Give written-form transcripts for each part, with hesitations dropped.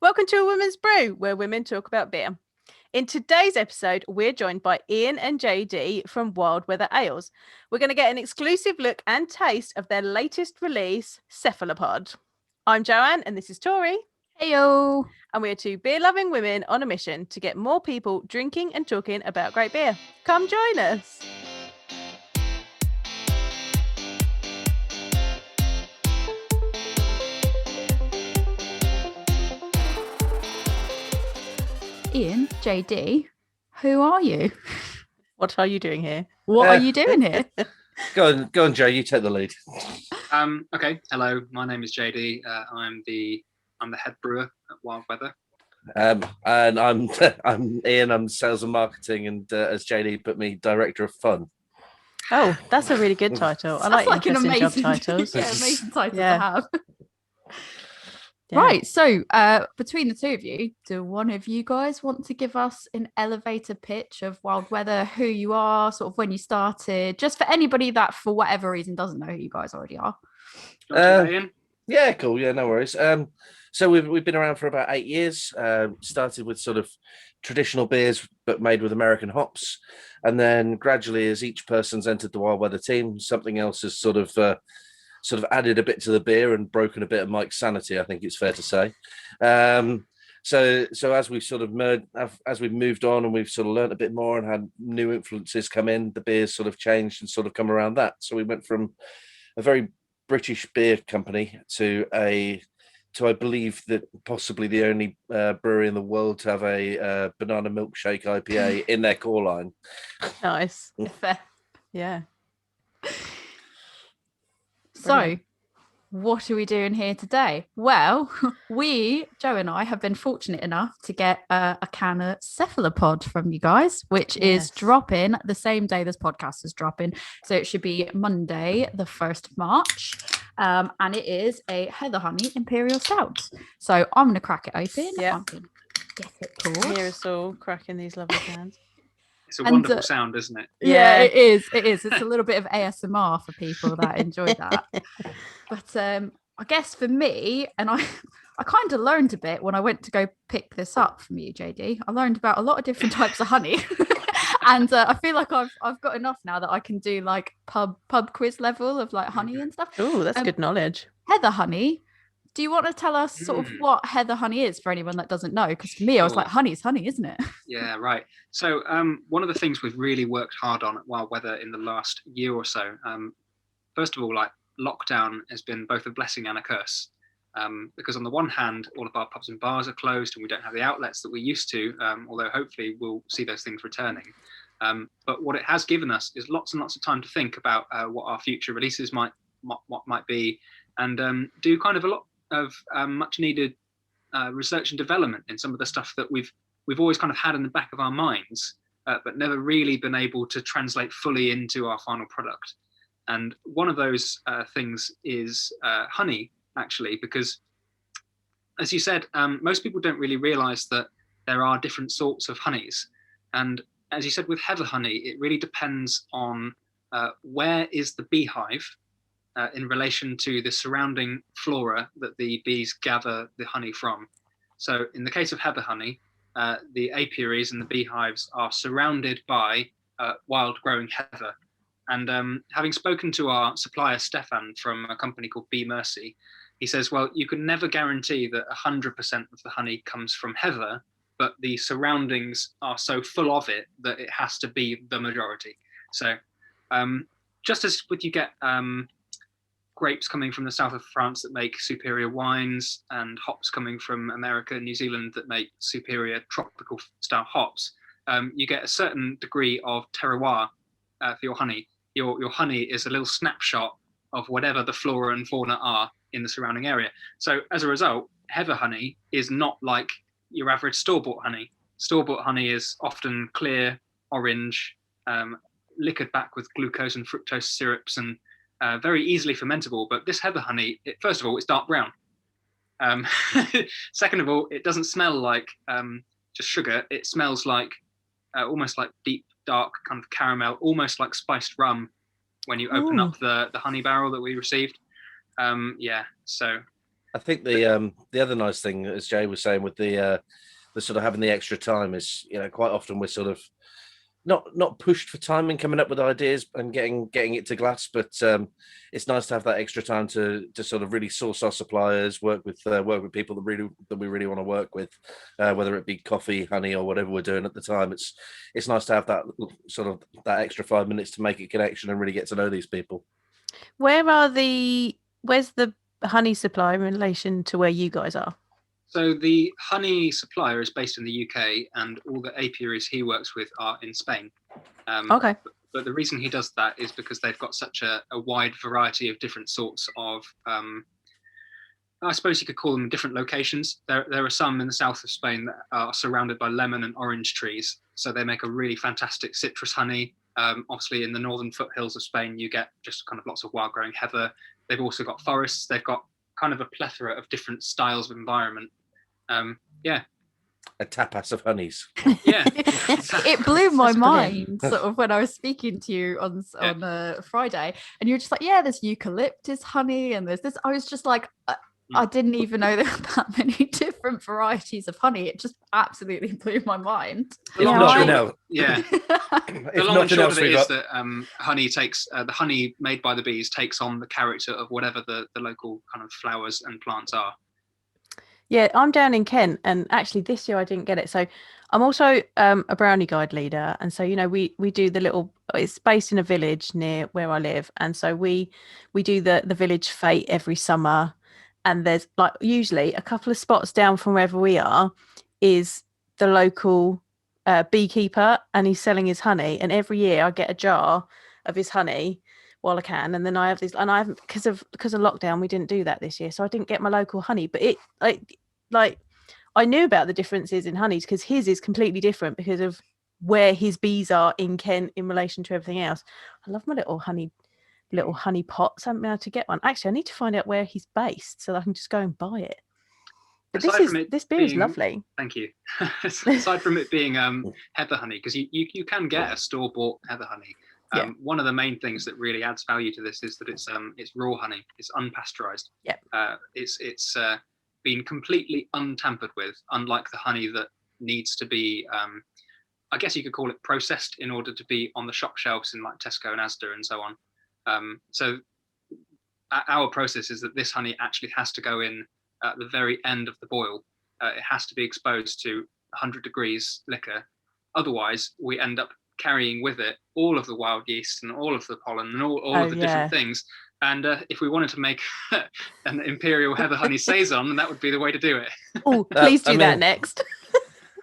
Welcome to A Women's Brew, where women talk about beer. In today's episode, we're joined by Iain and JD from Wild Weather Ales. We're going to get an exclusive look and taste of their latest release, Cephalopod. I'm Joanne, and this is Tori. Heyo! And we are two beer-loving women on a mission to get more people drinking and talking about great beer. Come join us. Iain, JD, who are you? What are you doing here? What are you doing here? Go on, Joe. You take the lead. Okay. Hello, my name is JD. I'm the head brewer at Wild Weather. And I'm Iain. I'm sales and marketing, and as JD put me, director of fun. Oh, that's a really good title. I like an interesting amazing job titles. amazing title Yeah. to have. Yeah. Right, so between the two of you, do one of you guys want to give us an elevator pitch of Wild Weather, who you are, sort of when you started, just for anybody that for whatever reason doesn't know who you guys already are? Yeah, cool. Yeah, no worries. So we've been around for about 8 years. Started with sort of traditional beers, but made with American hops, and then gradually, as each person's entered the Wild Weather team, something else has sort of added a bit to the beer and broken a bit of Mike's sanity, I think it's fair to say. So as we've sort of as we've moved on and we've sort of learned a bit more and had new influences come in, the beers sort of changed and sort of come around that. So we went from a very British beer company to I believe that possibly the only brewery in the world to have a banana milkshake IPA in their core line. Nice. Fair. Yeah. So, what are we doing here today? Well, Joe and I, have been fortunate enough to get a can of Cephalopod from you guys, which is dropping the same day this podcast is dropping. So it should be Monday, the 1st of March. And it is a Heather Honey Imperial Stout. So I'm going to crack it open. Yeah. I'm going to get it poured. Hear us all cracking these lovely cans. It's a wonderful sound, isn't it? Yeah, it is. It is. It's a little bit of ASMR for people that enjoy that. But I guess for me, and I kind of learned a bit when I went to go pick this up from you, JD. I learned about a lot of different types of honey. And I feel like I've got enough now that I can do like pub quiz level of like honey and stuff. Oh, that's good knowledge. Heather Honey. Do you want to tell us sort of what Heather Honey is for anyone that doesn't know? Because for me, I was like, honey's honey, isn't it? Yeah, right. So one of the things we've really worked hard on at Wild Weather in the last year or so, first of all, like lockdown has been both a blessing and a curse. Because on the one hand, all of our pubs and bars are closed and we don't have the outlets that we used to, although hopefully we'll see those things returning. But what it has given us is lots and lots of time to think about what our future releases might be, and do kind of a lot of much needed research and development in some of the stuff that we've always kind of had in the back of our minds, but never really been able to translate fully into our final product. And one of those things is honey, actually, because as you said, most people don't really realize that there are different sorts of honeys. And as you said, with Heather Honey, it really depends on where is the beehive in relation to the surrounding flora that the bees gather the honey from. So in the case of Heather Honey, the apiaries and the beehives are surrounded by wild growing heather. And having spoken to our supplier, Stefan, from a company called Bee Mercy, he says, well, you can never guarantee that 100% of the honey comes from heather, but the surroundings are so full of it that it has to be the majority. So just as with you get grapes coming from the south of France that make superior wines, and hops coming from America and New Zealand that make superior tropical style hops, you get a certain degree of terroir for your honey. Your honey is a little snapshot of whatever the flora and fauna are in the surrounding area. So as a result, Heather Honey is not like your average store-bought honey. Store-bought honey is often clear, orange, liquored back with glucose and fructose syrups, and very easily fermentable. But this Heather Honey, first of all, it's dark brown. Second of all, it doesn't smell like just sugar. It smells like almost like deep, dark kind of caramel, almost like spiced rum when you open up the honey barrel that we received. So I think the other nice thing, as Jay was saying, with the sort of having the extra time is, quite often we're sort of not pushed for time and coming up with ideas and getting it to glass, but it's nice to have that extra time to sort of really source our suppliers, work with people that we really want to work with, whether it be coffee, honey, or whatever we're doing at the time. It's nice to have that sort of that extra 5 minutes to make a connection and really get to know these people. Where's the honey supply in relation to where you guys are? So the honey supplier is based in the UK, and all the apiaries he works with are in Spain. Okay. But the reason he does that is because they've got such a wide variety of different sorts of, I suppose you could call them different locations. There are some in the south of Spain that are surrounded by lemon and orange trees. So they make a really fantastic citrus honey. Obviously, in the northern foothills of Spain, you get just kind of lots of wild growing heather. They've also got forests. They've got kind of a plethora of different styles of environment. A tapas of honeys. Yeah. It blew my mind sort of when I was speaking to you on Friday, and you were just like, yeah, there's eucalyptus honey and there's this. I was just like, I didn't even know there were that many different varieties of honey. It just absolutely blew my mind. The long and short of it is that honey takes the honey made by the bees takes on the character of whatever the local kind of flowers and plants are. Yeah, I'm down in Kent, and actually this year I didn't get it. So I'm also a brownie guide leader, and so we do the little. It's based in a village near where I live, and so we do the village fete every summer. And there's like usually a couple of spots down from wherever we are is the local beekeeper, and he's selling his honey. And every year I get a jar of his honey while I can, and then I have these, and I haven't because of lockdown we didn't do that this year, so I didn't get my local honey. But it like I knew about the differences in honeys because his is completely different because of where his bees are in Kent in relation to everything else. I love my little honey pots. I haven't been able to get one. Actually, I need to find out where he's based so that I can just go and buy it. But this beer is lovely. Thank you. Aside from it being heather honey, because you can get a store-bought heather honey. One of the main things that really adds value to this is that it's raw honey. It's unpasteurized. Yeah. It's been completely untampered with, unlike the honey that needs to be, I guess you could call it processed in order to be on the shop shelves in like Tesco and Asda and so on. So our process is that this honey actually has to go in at the very end of the boil. It has to be exposed to 100 degrees liquor. Otherwise, we end up carrying with it all of the wild yeast and all of the pollen and all of the different things. And if we wanted to make an imperial heather honey saison, that would be the way to do it. Oh, please do that next.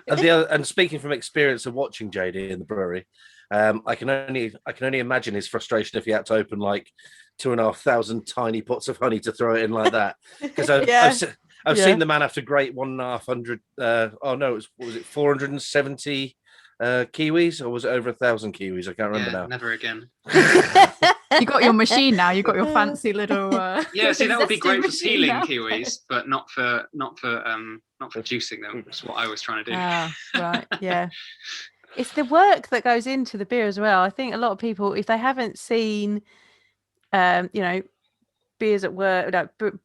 And speaking from experience of watching JD in the brewery, I can only imagine his frustration if he had to open like 2,500 tiny pots of honey to throw it in like that. Because I've seen the man have to grate 1,500. Was it 470 kiwis, or was it over 1,000 kiwis? I can't remember now. Never again. You got your machine now. You got your fancy little. See, that would be great for peeling kiwis, but not for juicing them. That's what I was trying to do. Right. Yeah. It's the work that goes into the beer as well. I think a lot of people, if they haven't seen, beers at work,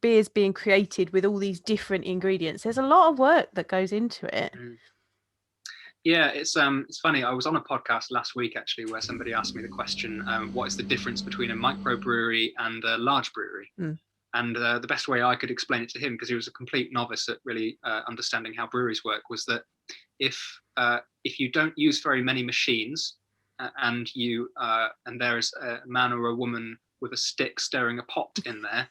beers being created with all these different ingredients, there's a lot of work that goes into it. Yeah, it's funny. I was on a podcast last week actually where somebody asked me the question, what is the difference between a microbrewery and a large brewery? And the best way I could explain it to him, because he was a complete novice at really understanding how breweries work, was that if you don't use very many machines and there's a man or a woman with a stick stirring a pot in there,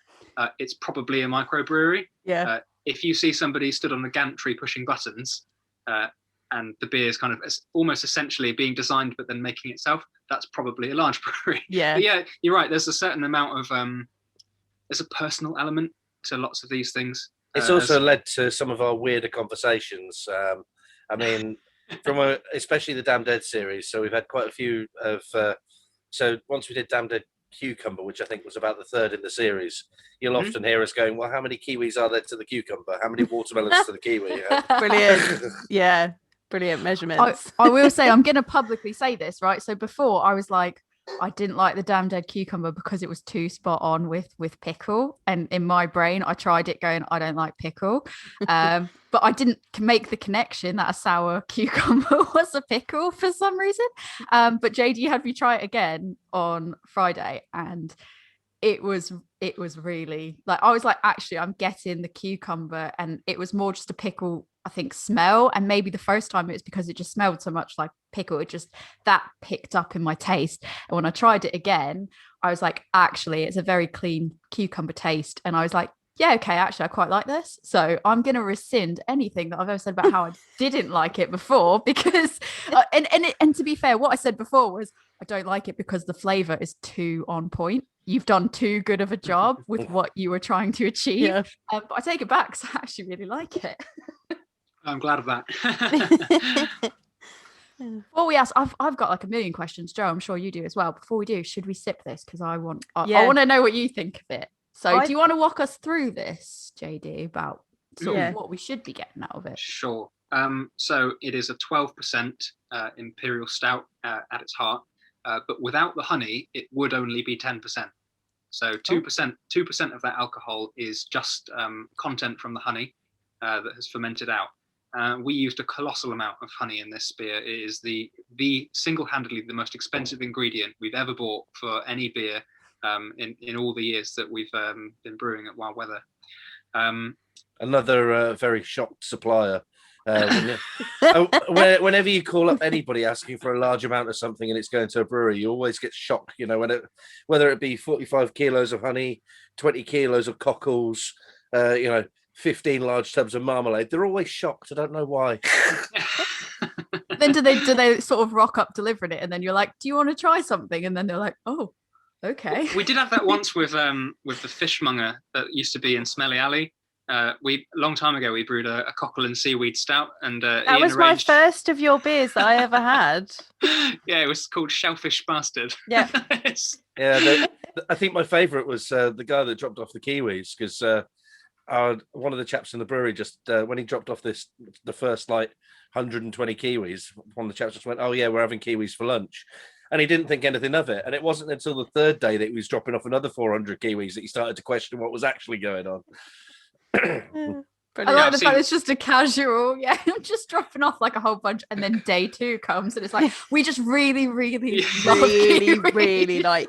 it's probably a microbrewery. Yeah. If you see somebody stood on a gantry pushing buttons, and the beer is kind of almost essentially being designed but then making itself, that's probably a large brewery. Yeah. But yeah, you're right. There's a certain amount of there's a personal element to lots of these things. It's also led to some of our weirder conversations. I mean, especially the Damn Dead series. So we've had quite a few of. So once we did Damn Dead Cucumber, which I think was about the third in the series, you'll often hear us going, "Well, how many kiwis are there to the cucumber? How many watermelons to the kiwi?" Brilliant. Yeah. Brilliant measurements. I will say, I'm going to publicly say this, right? So before I was like, I didn't like the damn dead cucumber because it was too spot on with pickle. And in my brain, I tried it going, I don't like pickle. But I didn't make the connection that a sour cucumber was a pickle for some reason. But JD had me try it again on Friday, and it was really like, I was like, actually, I'm getting the cucumber, and it was more just a pickle, I think, smell. And maybe the first time it was because it just smelled so much like pickle, it just that picked up in my taste. And when I tried it again, I was like, actually, it's a very clean cucumber taste. And I was like, yeah, okay, actually, I quite like this. So I'm going to rescind anything that I've ever said about how I didn't like it before, because and to be fair, what I said before was I don't like it because the flavor is too on point. You've done too good of a job with what you were trying to achieve. Yeah. But I take it back because I actually really like it. I'm glad of that. Well, we asked, I've got like a million questions, Joe. I'm sure you do as well. Before we do, should we sip this? Because I want to know what you think of it. So do you want to walk us through this, JD, about sort of what we should be getting out of it? Sure. So it is a 12% imperial stout at its heart, but without the honey, it would only be 10%. So 2% of that alcohol is just content from the honey that has fermented out. We used a colossal amount of honey in this beer. It is the single-handedly the most expensive ingredient we've ever bought for any beer in all the years that we've been brewing at Wild Weather. Another very shocked supplier. Whenever you call up anybody asking for a large amount of something and it's going to a brewery, you always get shocked, whether it be 45 kilos of honey, 20 kilos of cockles, 15 large tubs of marmalade. They're always shocked. I don't know why. Then do they sort of rock up delivering it, and then you're like, do you want to try something? And then they're like, oh, okay. We did have that once with the fishmonger that used to be in Smelly Alley. A long time ago, we brewed a cockle and seaweed stout, and that was my first of your beers that I ever had. Yeah, it was called Shellfish Bastard. Yeah. Yeah, I think my favourite was the guy that dropped off the kiwis, because one of the chaps in the brewery just when he dropped off the first 120 kiwis, one of the chaps just went, "Oh yeah, we're having kiwis for lunch." And he didn't think anything of it. And it wasn't until the third day that he was dropping off another 400 kiwis that he started to question what was actually going on. I like the fact it's just a casual, I'm just dropping off like a whole bunch, and then day 2 comes and it's like, we just really like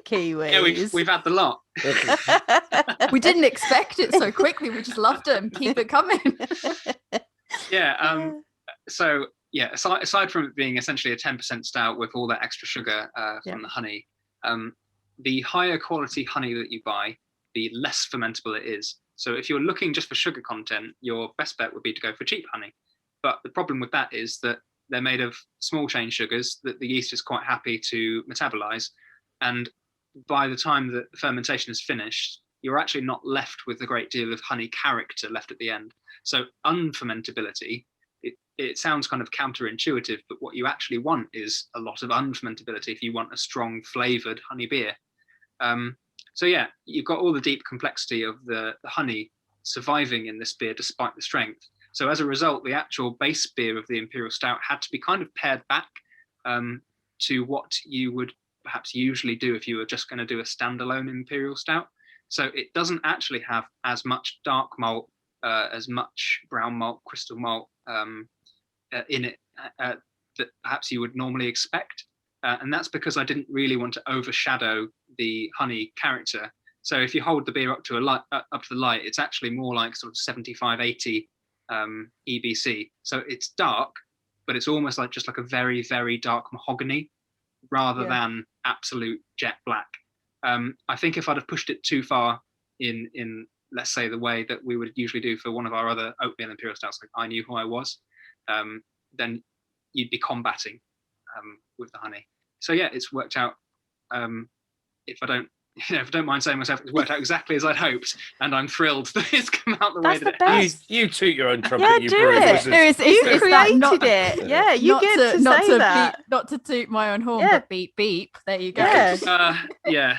kiwis. Yeah, we've had the lot. We didn't expect it so quickly. We just loved it and keep it coming. Yeah. So yeah, aside from it being essentially a 10% stout with all that extra sugar from the honey, the higher quality honey that you buy, the less fermentable it is. So if you're looking just for sugar content, your best bet would be to go for cheap honey. But the problem with that is that they're made of small chain sugars that the yeast is quite happy to metabolize. And by the time that the fermentation is finished, you're actually not left with a great deal of honey character left at the end. So unfermentability, it sounds kind of counterintuitive, but what you actually want is a lot of unfermentability if you want a strong flavored honey beer. So yeah, you've got all the deep complexity of the honey surviving in this beer despite the strength. So as a result, the actual base beer of the Imperial Stout had to be kind of pared back to what you would perhaps usually do if you were just going to do a standalone Imperial Stout. So it doesn't actually have as much dark malt, as much brown malt, crystal malt in it that perhaps you would normally expect. And that's because I didn't really want to overshadow the honey character. So if you hold the beer up to the light, it's actually more like sort of 75, 80 EBC. So it's dark, but it's almost like just like a very, very dark mahogany rather than absolute jet black. I think if I'd have pushed it too far in let's say the way that we would usually do for one of our other oatmeal Imperial Stouts, like I Knew Who I Was, then you'd be combating with the honey. So yeah, it's worked out. If I don't mind saying myself, it's worked out exactly as I'd hoped, and I'm thrilled that it's come out the way that it has. You toot your own trumpet. Yeah, you do brew it. You created it. Yeah, you get to say that. Not to toot my own horn, but beep beep. There you go. Yeah.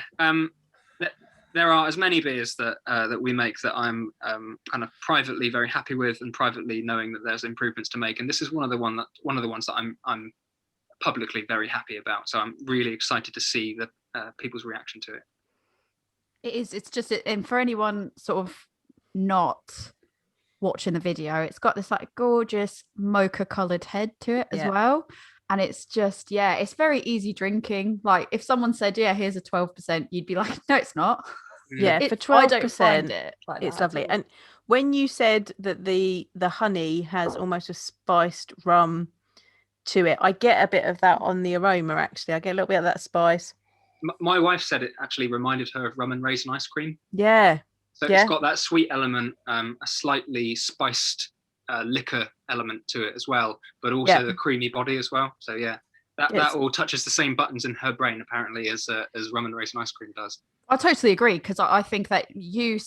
There are as many beers that we make that I'm kind of privately very happy with, and privately knowing that there's improvements to make. And this is one of the ones that I'm publicly very happy about. So I'm really excited to see people's reaction to it. It is. It's just, and for anyone sort of not watching the video, it's got this like gorgeous mocha colored head to it as well. And it's just, it's very easy drinking. Like if someone said, here's a 12%, you'd be like, no, it's not. Yeah, for 12%, it's lovely. And when you said that the honey has almost a spiced rum to it, I get a bit of that on the aroma, actually. I get a little bit of that spice. My wife said it actually reminded her of rum and raisin ice cream. Yeah. So it's got that sweet element, a slightly spiced liquor element to it as well, but also the creamy body as well. So that all touches the same buttons in her brain apparently as rum and raisin ice cream does. I totally agree, because I think that you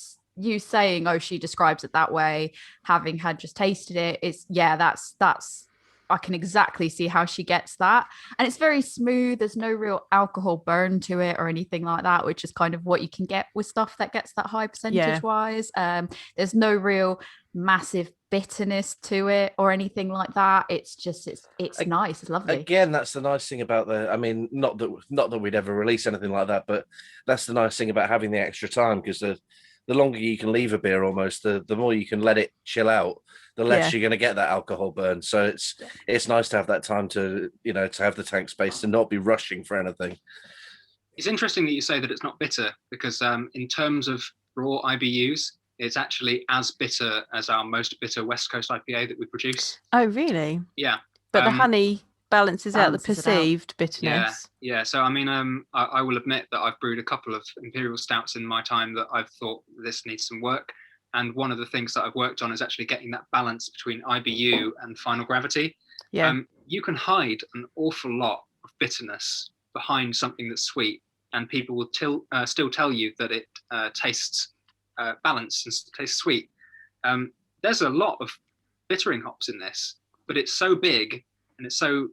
saying, oh, she describes it that way, having had just tasted it, is that's I can exactly see how she gets that. And it's very smooth. There's no real alcohol burn to it or anything like that, which is kind of what you can get with stuff that gets that high percentage wise. There's no real massive bitterness to it or anything like that. It's just, it's nice. It's lovely. Again, that's the nice thing about not that we'd ever release anything like that, but that's the nice thing about having the extra time, because the longer you can leave a beer, almost the more you can let it chill out, the less you're going to get that alcohol burn. So it's nice to have that time to have the tank space, to not be rushing for anything. It's interesting that you say that it's not bitter, because in terms of raw IBUs, it's actually as bitter as our most bitter West Coast IPA that we produce. Oh, really? Yeah. But the honey balances out the perceived bitterness. Yeah. So I mean, I will admit that I've brewed a couple of imperial stouts in my time that I've thought this needs some work. And one of the things that I've worked on is actually getting that balance between IBU and final gravity. Yeah. You can hide an awful lot of bitterness behind something that's sweet, and people will still tell you that it tastes balanced and tastes sweet. There's a lot of bittering hops in this, but it's so big and it's so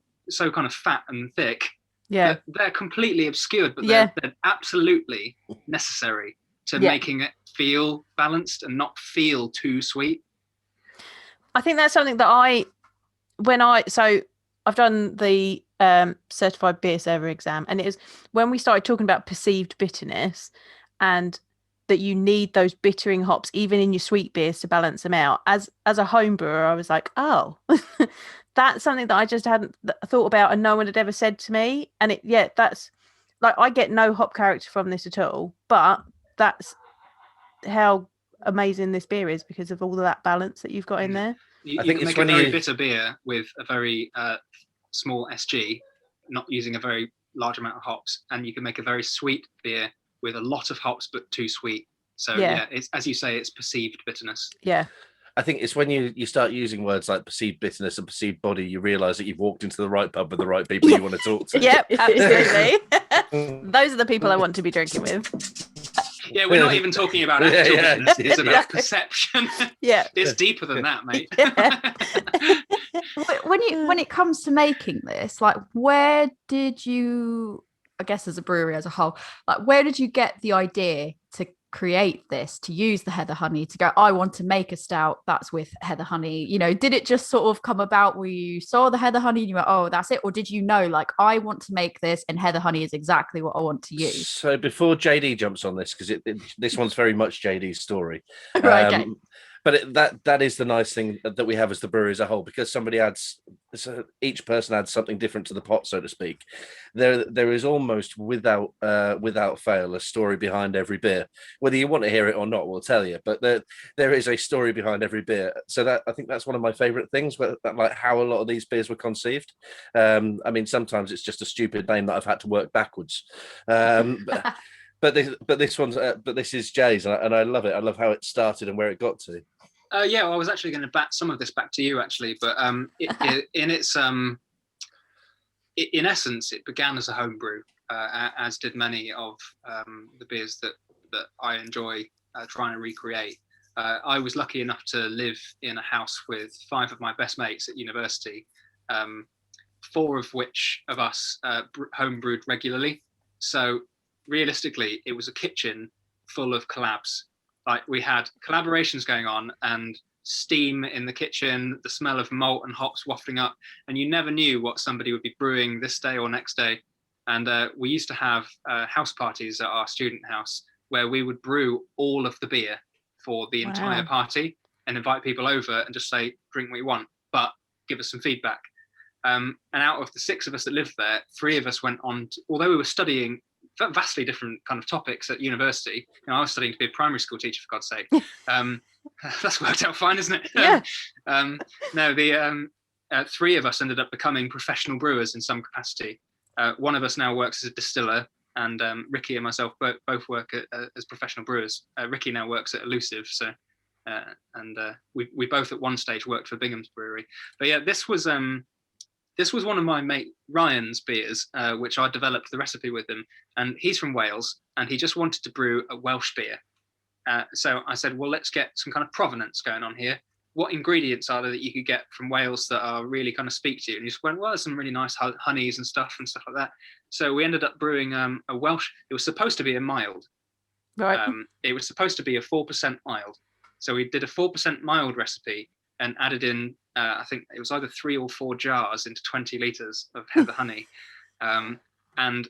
kind of fat and thick. Yeah, they're completely obscured, but they're absolutely necessary to making it feel balanced and not feel too sweet. I think that's something that I've done the certified beer server exam, and it is when we started talking about perceived bitterness and that you need those bittering hops even in your sweet beers to balance them out. As a home brewer, I was like, oh, that's something that I just hadn't thought about and no one had ever said to me. And that's like, I get no hop character from this at all, but that's how amazing this beer is because of all of that balance that you've got in there. You can make a very bitter beer with a very small SG, not using a very large amount of hops, and you can make a very sweet beer with a lot of hops but too sweet. So it's, as you say, it's perceived bitterness. Yeah. I think it's when you start using words like perceived bitterness and perceived body, you realise that you've walked into the right pub with the right people you want to talk to. Yep, absolutely. Those are the people I want to be drinking with. Yeah, we're not even talking about actual bitterness. It's about perception. Yeah. It's deeper than that, mate. When it comes to making this, like, where did you, I guess as a brewery as a whole, like, where did you get the idea to create this, to use the heather honey, to go, I want to make a stout that's with heather honey? You know, did it just sort of come about where you saw the heather honey and you went, oh, that's it? Or did you know, like, I want to make this and heather honey is exactly what I want to use? So before JD jumps on this, because this one's very much JD's story. Right, okay. But that is the nice thing that we have as the brewery as a whole, because each person adds something different to the pot, so to speak. There is almost without fail a story behind every beer. Whether you want to hear it or not, we'll tell you. But there is a story behind every beer. So that, I think that's one of my favourite things, like how a lot of these beers were conceived. I mean, sometimes it's just a stupid name that I've had to work backwards. But this is Jay's, and I love it. I love how it started and where it got to. Well, I was actually going to bat some of this back to you, actually, but in essence, it began as a homebrew, as did many of the beers that I enjoy trying to recreate. I was lucky enough to live in a house with 5 of my best mates at university, 4 of which of us homebrewed regularly. So realistically, it was a kitchen full of collabs. Like, we had collaborations going on and steam in the kitchen, the smell of malt and hops wafting up, and you never knew what somebody would be brewing this day or next day. And we used to have house parties at our student house where we would brew all of the beer for the entire party and invite people over and just say, drink what you want, but give us some feedback. And out of the 6 of us that lived there, 3 of us went on, although we were studying vastly different kind of topics at university. I was studying to be a primary school teacher, for God's sake. That's worked out fine, isn't it? Yeah. No, the 3 of us ended up becoming professional brewers in some capacity. One of us now works as a distiller, and Ricky and myself both work as professional brewers. Ricky now works at Elusive, so we both at one stage worked for Bingham's Brewery. But yeah, this was one of my mate Ryan's beers, which I developed the recipe with him, and he's from Wales, and he just wanted to brew a Welsh beer. So I said, well, let's get some kind of provenance going on here. What ingredients are there that you could get from Wales that are really kind of speak to you? And he just went, well, there's some really nice honeys and stuff like that. So we ended up brewing a Welsh. It was supposed to be a mild. Right. It was supposed to be a 4% mild. So we did a 4% mild recipe and added in, I think it was either 3 or 4 jars into 20 litres of Heather honey. And I'm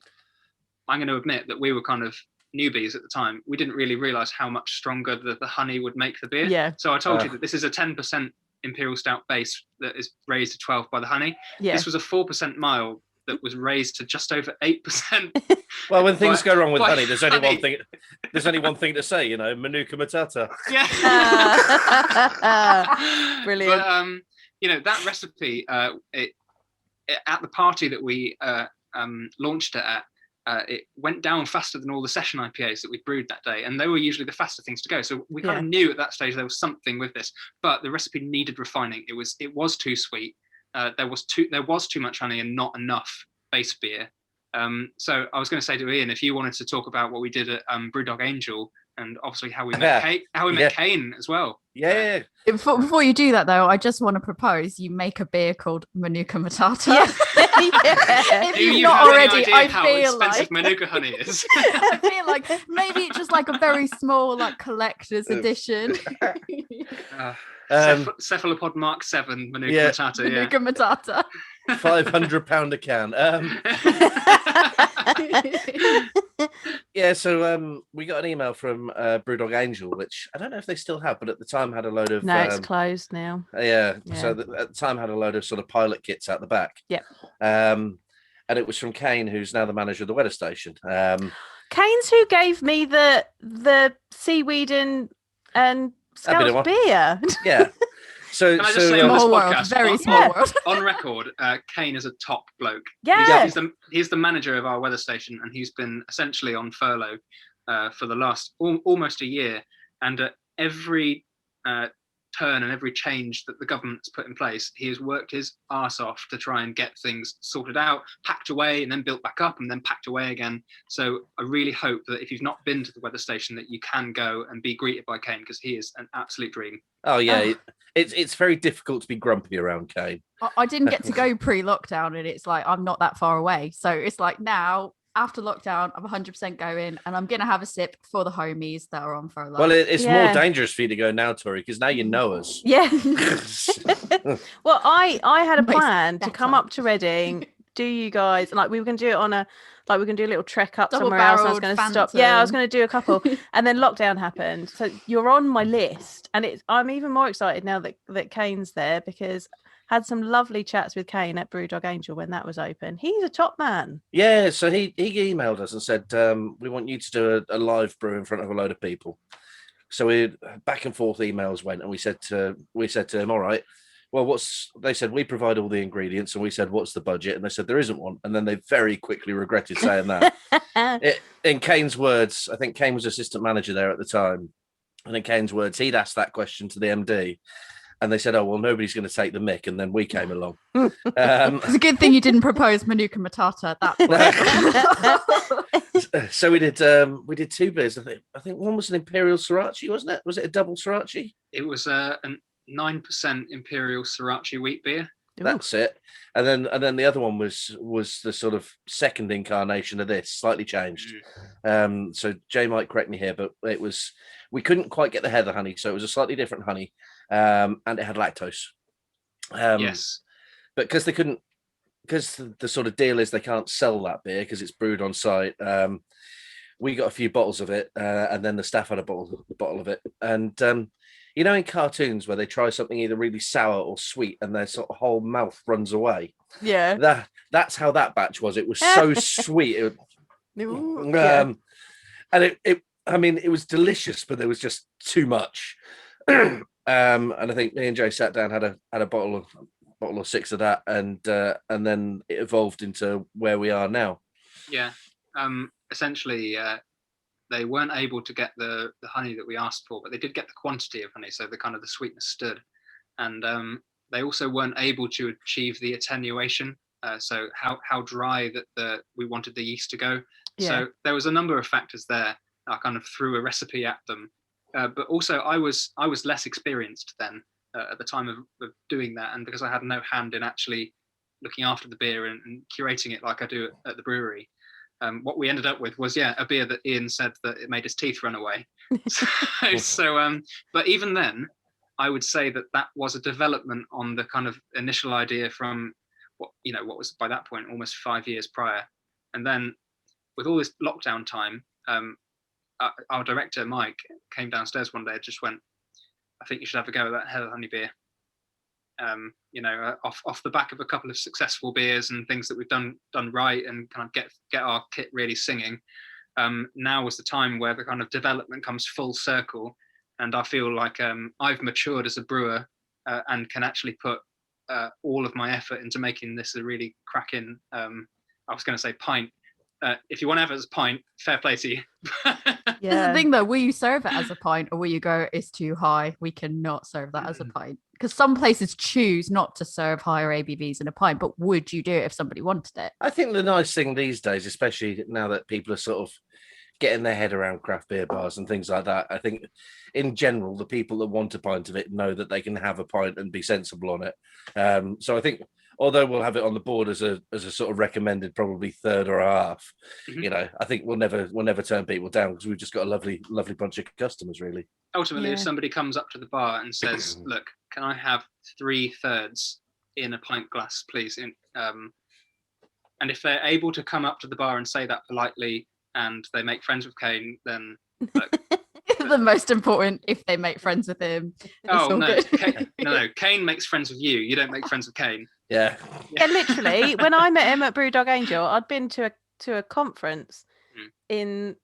going to admit that we were kind of newbies at the time. We didn't really realise how much stronger the honey would make the beer. Yeah. So I told you that this is a 10% Imperial Stout base that is raised to 12 by the honey. Yeah. This was a 4% mild that was raised to just over 8%. Well, when things go wrong with honey, there's only one thing. There's only one thing to say, Manuka Matata. Yeah. Brilliant. But that recipe, it at the party that we launched it at, it went down faster than all the session IPAs that we brewed that day, and they were usually the faster things to go. So we kind of knew at that stage there was something with this, but the recipe needed refining. It was too sweet. There was too much honey and not enough base beer. So I was going to say to Ian, if you wanted to talk about what we did at Brewdog Angel, and obviously how we met Kane as well. Yeah. Before you do that, though, I just want to propose you make a beer called Manuka Matata. Yeah. If Do you've you not have already, any idea I how feel expensive like Manuka honey is? I feel like maybe it's just like a very small, like collector's edition. Cephalopod Mark 7 Manuka Matata. Manuka Matata. £500 a can. So we got an email from Brewdog Angel, which I don't know if they still have, but at the time had a load of. No, it's closed now. Yeah. So at the time had a load of sort of pilot kits out the back. Yeah. And it was from Kane, who's now the manager of the weather station. Kane's who gave me the seaweed and Scout beer. Yeah. So, can I just say on this small world, podcast, very small world. On record, Kane is a top bloke. Yeah. He's the manager of our weather station, and he's been essentially on furlough for the last almost a year. And at every turn and every change that the government's put in place, he has worked his arse off to try and get things sorted out, packed away, and then built back up, and then packed away again. So I really hope that if you've not been to the weather station, that you can go and be greeted by Kane, because he is an absolute dream. Oh yeah, it's very difficult to be grumpy around Kane. I didn't get to go pre-lockdown, and it's like I'm not that far away. So it's like now, after lockdown, I'm 100% going, and I'm going to have a sip for the homies that are on furlough. Well, it's more dangerous for you to go now, Tori, because now you know us. Yeah. Well, I had a plan to come up to Reading. Do you guys we were going to do it on we're going to do a little trek up somewhere else. And I was going to stop. Yeah, I was going to do a couple, and then lockdown happened. So you're on my list, and I'm even more excited now that Kane's there, because had some lovely chats with Kane at Brewdog Angel when that was open. He's a top man. Yeah, so he emailed us and said, we want you to do a live brew in front of a load of people. So we back and forth emails went, and we said to him, all right, well, they said, we provide all the ingredients, and we said, what's the budget? And they said, there isn't one. And then they very quickly regretted saying that. In Kane's words, I think Kane was assistant manager there at the time. And in Kane's words, he'd asked that question to the MD. And they said, oh, well, nobody's going to take the mick. And then we came along. It's a good thing you didn't propose Manuka Matata at that point. So we did 2 beers. I think one was an Imperial Sriracha, wasn't it? Was it a double Sriracha? It was a 9% Imperial Sriracha wheat beer. That's it. And then the other one was the sort of second incarnation of this, slightly changed. So Jay might correct me here, but we couldn't quite get the Heather honey, so it was a slightly different honey, and it had lactose. Yes, but because they couldn't because the sort of deal is they can't sell that beer because it's brewed on site. We got a few bottles of it, and then the staff had a bottle of it. And you know, in cartoons where they try something either really sour or sweet, and their sort of whole mouth runs away. Yeah. That's how that batch was. It was so sweet. Yeah. And I mean, it was delicious, but there was just too much. And I think me and Joe sat down, had a bottle or 6 of that, and then it evolved into where we are now. Yeah. Essentially, they weren't able to get the honey that we asked for, but they did get the quantity of honey, so the kind of the sweetness stood. And they also weren't able to achieve the attenuation, so how dry that we wanted the yeast to go. Yeah. So there was a number of factors there. I kind of threw a recipe at them, but also I was less experienced then at the time of doing that, and because I had no hand in actually looking after the beer and curating it like I do at the brewery. What we ended up with was a beer that Iain said that it made his teeth run away. But even then, I would say that was a development on the kind of initial idea from what was by that point almost 5 years prior. And then with all this lockdown time, our director Mike came downstairs one day and just went, "I think you should have a go at that Heather Honey beer." Off the back of a couple of successful beers and things that we've done right and kind of get our kit really singing. Now was the time where the kind of development comes full circle, and I feel like I've matured as a brewer and can actually put all of my effort into making this a really cracking. I was going to say pint. If you want to have it as a pint, fair play to you. This is the thing though, will you serve it as a pint, or will you go, it's too high, we cannot serve that as a pint? Because some places choose not to serve higher ABVs in a pint, but would you do it if somebody wanted it? I think the nice thing these days, especially now that people are sort of getting their head around craft beer bars and things like that, I think in general, the people that want a pint of it know that they can have a pint and be sensible on it. So I think, although we'll have it on the board as a sort of recommended, probably third or a half, I think we'll never turn people down because we've just got a lovely bunch of customers, really. Ultimately, if somebody comes up to the bar and says, "Look, can I have 3/3 in a pint glass, please?" And if they're able to come up to the bar and say that politely, and they make friends with Kane, then look. The most important, if they make friends with him. No, Kane makes friends with you. You don't make friends with Kane. Yeah. Literally, when I met him at Brewdog Angel, I'd been to a conference in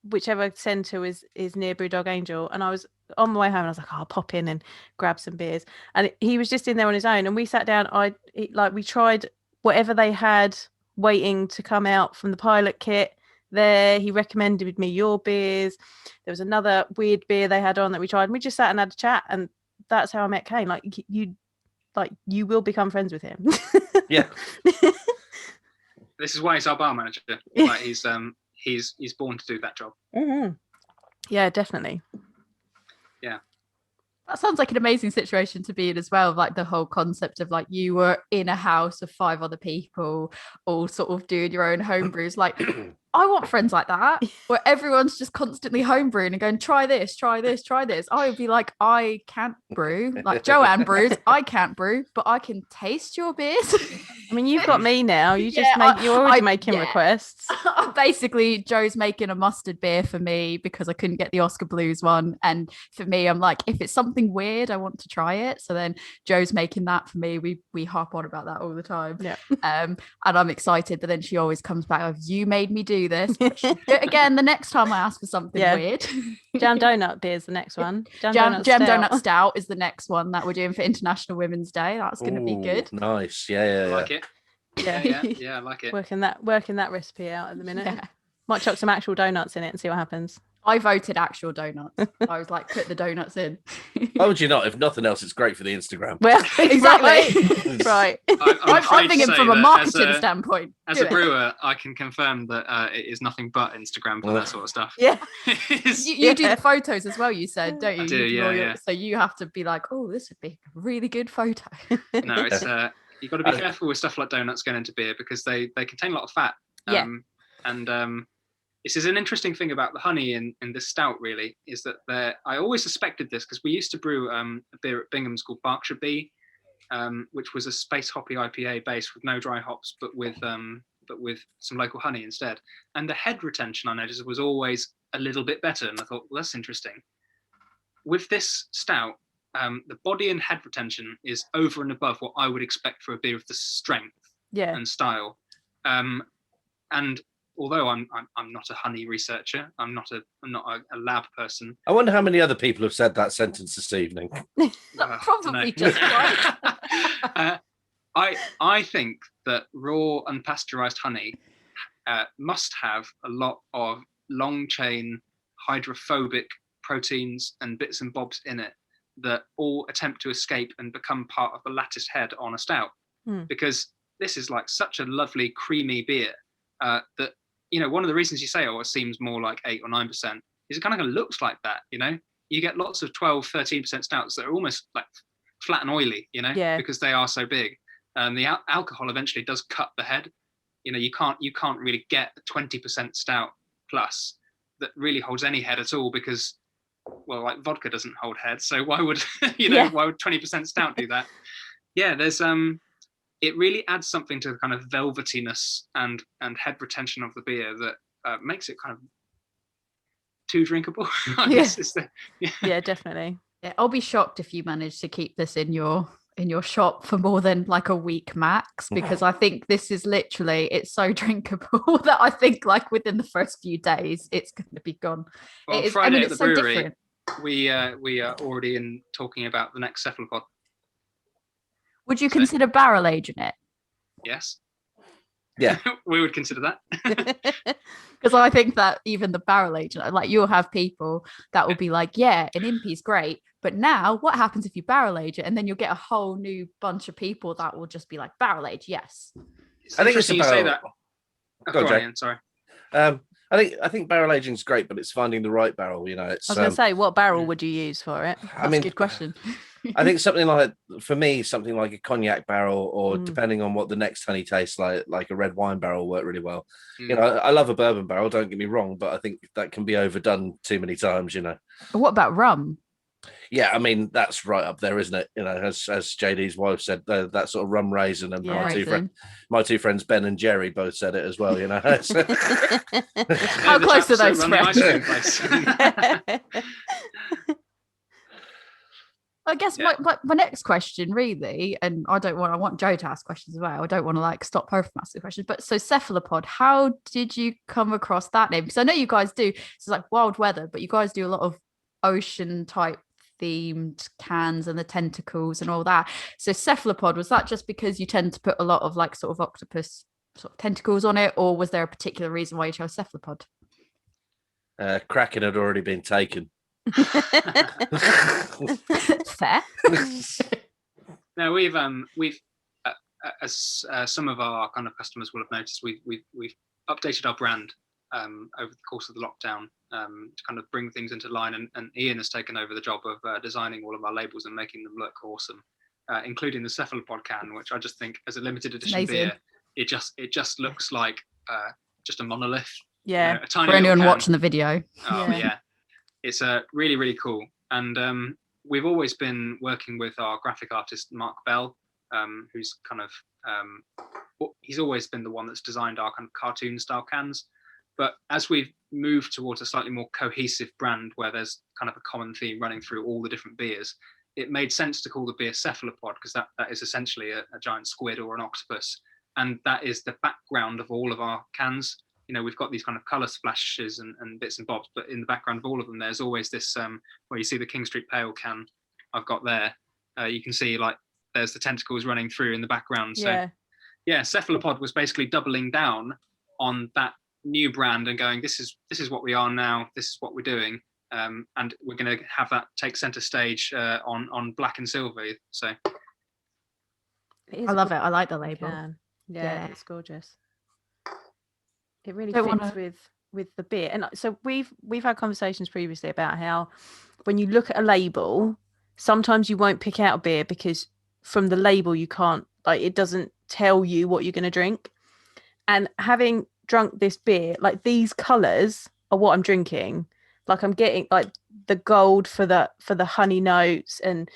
whichever centre is near Brewdog Angel, and I was on my way home and I was like, I'll pop in and grab some beers, and he was just in there on his own, and we sat down. We tried whatever they had waiting to come out from the pilot kit there. He recommended me your beers. There was another weird beer they had on that we tried, and we just sat and had a chat, and that's how I met Kane. You will become friends with him. Yeah. This is why he's our bar manager. Like he's born to do that job. Mm-hmm. Yeah, definitely. Yeah. That sounds like an amazing situation to be in as well. Like the whole concept of like you were in a house of 5 other people, all sort of doing your own home brews. Like I want friends like that, where everyone's just constantly homebrewing and going, try this, try this, try this. I would be like, I can't brew. Like Joanne brews, I can't brew, but I can taste your beers. I mean, you've got me now. You just you're already making requests. Basically, Joe's making a mustard beer for me because I couldn't get the Oscar Blues one. And for me, I'm like, if it's something weird, I want to try it. So then Joe's making that for me. We harp on about that all the time. Yeah. And I'm excited, but then she always comes back with, you made me do this. Do it again the next time I ask for something weird. Jam Donut beer is the next one. Jam Donut Stout is the next one that we're doing for International Women's Day. That's going to be good. Nice. Yeah. Like it. Yeah, I like it. Working that recipe out at the minute. Yeah. Might chuck some actual donuts in it and see what happens. I voted actual donuts. I was like, put the donuts in. Why would you not? If nothing else, it's great for the Instagram. Well, exactly. Right. I'm thinking from a marketing standpoint. As a brewer, I can confirm that it is nothing but Instagram for that sort of stuff. Yeah. You do the photos as well, you said, don't you? I do, yeah. So you have to be like, oh, this would be a really good photo. No, it's you've got to be careful with stuff like donuts going into beer because they contain a lot of fat. This is an interesting thing about the honey in this stout, really, is that I always suspected this because we used to brew a beer at Bingham's called Berkshire Bee, which was a space hoppy IPA base with no dry hops, but with some local honey instead. And the head retention I noticed was always a little bit better, and I thought, well, that's interesting. With this stout, the body and head retention is over and above what I would expect for a beer of the strength and style. And although I'm not a honey researcher, I'm not a lab person. I wonder how many other people have said that sentence this evening. Probably just right. I think that raw unpasteurized honey must have a lot of long chain hydrophobic proteins and bits and bobs in it that all attempt to escape and become part of the latticed head on a stout. Because this is like such a lovely creamy beer that, one of the reasons you say, it seems more like 8 or 9% is it kind of looks like that. You get lots of 12, 13% stouts that are almost like flat and oily, because they are so big. The alcohol eventually does cut the head. You can't really get a 20% stout plus that really holds any head at all, because, well, like vodka doesn't hold head. So why would why would 20% stout do that? Yeah, there's it really adds something to the kind of velvetiness and head retention of the beer that makes it kind of too drinkable. Yeah, definitely. Yeah, I'll be shocked if you manage to keep this in your shop for more than like a week max, because I think this is literally, it's so drinkable that I think like within the first few days it's going to be gone. Well, Friday at the brewery, we are already talking about the next cephalopod. Would you consider barrel aging it? Yes. Yeah. We would consider that. Because I think that even the barrel aging, like you'll have people that will be like, yeah, an impy's great, but now what happens if you barrel age it? And then you'll get a whole new bunch of people that will just be like, barrel age, yes. I think it's you say that. Go on, Ian, sorry. I think barrel aging is great, but it's finding the right barrel. It's, I was going to say, what barrel would you use for it? That's a good question. I think something like a cognac barrel, or depending on what the next honey tastes like a red wine barrel work really well. I love a bourbon barrel, don't get me wrong, but I think that can be overdone too many times. What about rum? Yeah, I mean that's right up there, isn't it? As JD's wife said, that sort of rum raisin, and my two friends Ben and Jerry both said it as well. How close are those friends? I guess my next question really, and I want Jo to ask questions as well. I don't want to like stop her from asking questions. But so Cephalopod, how did you come across that name? Because I know you guys do, it's like wild weather, but you guys do a lot of ocean type themed cans and the tentacles and all that. So Cephalopod, was that just because you tend to put a lot of like sort of octopus sort of tentacles on it, or was there a particular reason why you chose Cephalopod? Kraken had already been taken. Fair. No, we've as some of our kind of customers will have noticed, we've updated our brand over the course of the lockdown to kind of bring things into line, and Iain has taken over the job of designing all of our labels and making them look awesome, including the Cephalopod can, which I just think as a limited edition beer, it just looks like just a monolith. Yeah. A tiny for anyone can. watching the video. Oh yeah. It's really, really cool. And we've always been working with our graphic artist, Mark Bell, who's kind of, he's always been the one that's designed our kind of cartoon style cans. But as we've moved towards a slightly more cohesive brand where there's kind of a common theme running through all the different beers, it made sense to call the beer Cephalopod, because that is essentially a giant squid or an octopus. And that is the background of all of our cans. We've got these kind of color splashes and bits and bobs, but in the background of all of them, there's always this where you see the King Street Pale can I've got there. You can see like there's the tentacles running through in the background. So yeah, Cephalopod was basically doubling down on that new brand and going, this is what we are now, this is what we're doing, and we're going to have that take center stage on black and silver. So I love it. I like the label. Yeah, it's gorgeous. It really fits with the beer. And so we've had conversations previously about how when you look at a label, sometimes you won't pick out a beer because from the label you can't, like, it doesn't tell you what you're going to drink. And having drunk this beer, like, these colours are what I'm drinking. Like, I'm getting like the gold for the honey notes and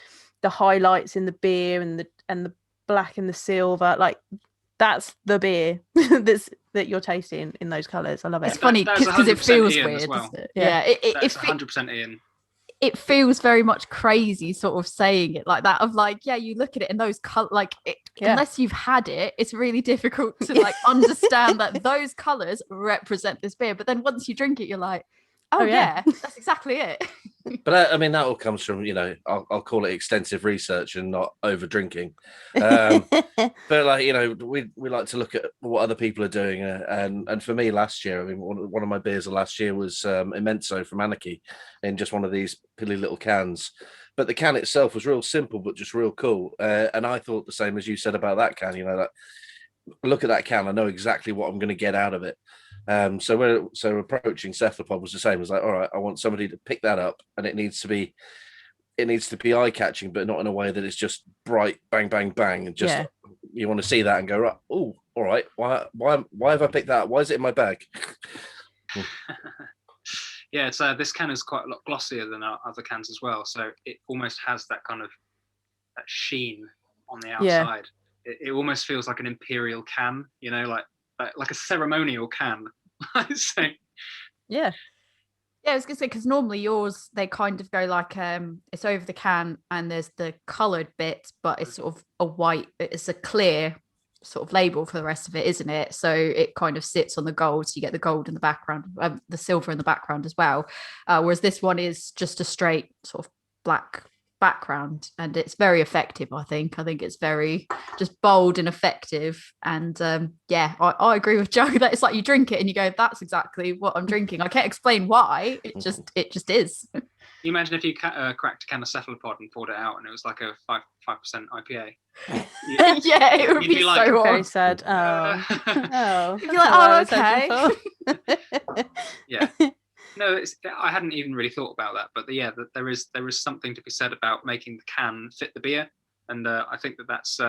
the highlights in the beer and and the black and the silver, like that's the beer that you're tasting in those colours. I love it. It's funny because it feels weird. Well. Yeah, it's 100% Iain. It feels very much crazy sort of saying it like that, of like, yeah, you look at it and those colors, like unless you've had it, it's really difficult to like understand that those colors represent this beer. But then once you drink it, you're like, oh yeah, that's exactly it. But I mean, that all comes from, I'll call it extensive research and not over drinking. But like, we like to look at what other people are doing. And for me last year, I mean, one of my beers of last year was Immenso from Anarchy in just one of these pilly little cans. But the can itself was real simple, but just real cool. And I thought the same as you said about that can, like, look at that can, I know exactly what I'm going to get out of it. So approaching Cephalopod was the same. It was like, all right, I want somebody to pick that up, and it needs to be eye catching, but not in a way that it's just bright, bang, bang, bang, and just you want to see that and go, right, oh, all right, why have I picked that? Why is it in my bag? Yeah, so this can is quite a lot glossier than our other cans as well. So it almost has that kind of that sheen on the outside. It almost feels like an imperial can, like a ceremonial can. So, yeah, I was gonna say, because normally yours, they kind of go like it's over the can and there's the coloured bit, but it's sort of a white, it's a clear sort of label for the rest of it, isn't it? So it kind of sits on the gold, so you get the gold in the background, the silver in the background as well, whereas this one is just a straight sort of black background, and it's very effective. I think it's very just bold and effective, and I agree with Joe that it's like you drink it and you go, that's exactly what I'm drinking. I can't explain why, it just is. You imagine if you cracked a can of Cephalopod and poured it out and it was like a 5% IPA. Yeah, it would be like, so very sad. Oh, you're like, oh, okay. Yeah. No, I hadn't even really thought about that, but there is something to be said about making the can fit the beer, and I think that's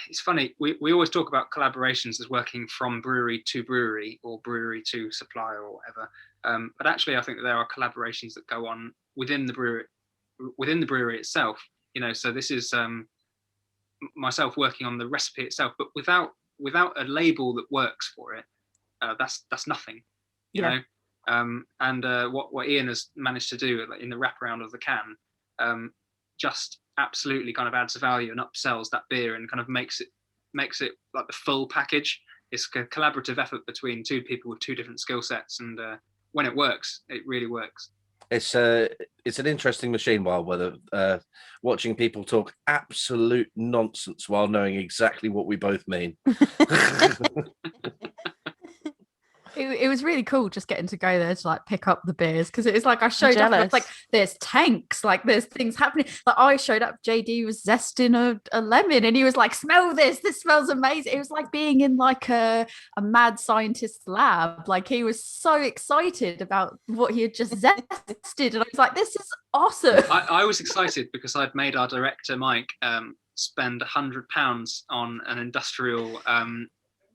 it's funny. We always talk about collaborations as working from brewery to brewery or brewery to supplier or whatever, but actually I think that there are collaborations that go on within the brewery itself. So this is myself working on the recipe itself, but without a label that works for it, that's nothing. You know. And what Iain has managed to do in the wraparound of the can just absolutely kind of adds value and upsells that beer and kind of makes it like the full package. It's a collaborative effort between two people with two different skill sets, and when it works, it really works. It's an interesting machine, while whether watching people talk absolute nonsense while knowing exactly what we both mean. It was really cool just getting to go there to like pick up the beers, because it was like I showed up and it's like there's tanks, like there's things happening. Like I showed up, JD was zesting a lemon and he was like, smell this smells amazing. It was like being in like a mad scientist's lab. Like he was so excited about what he had just zested, and I was like, this is awesome. I was excited because I'd made our director Mike spend £100 on an industrial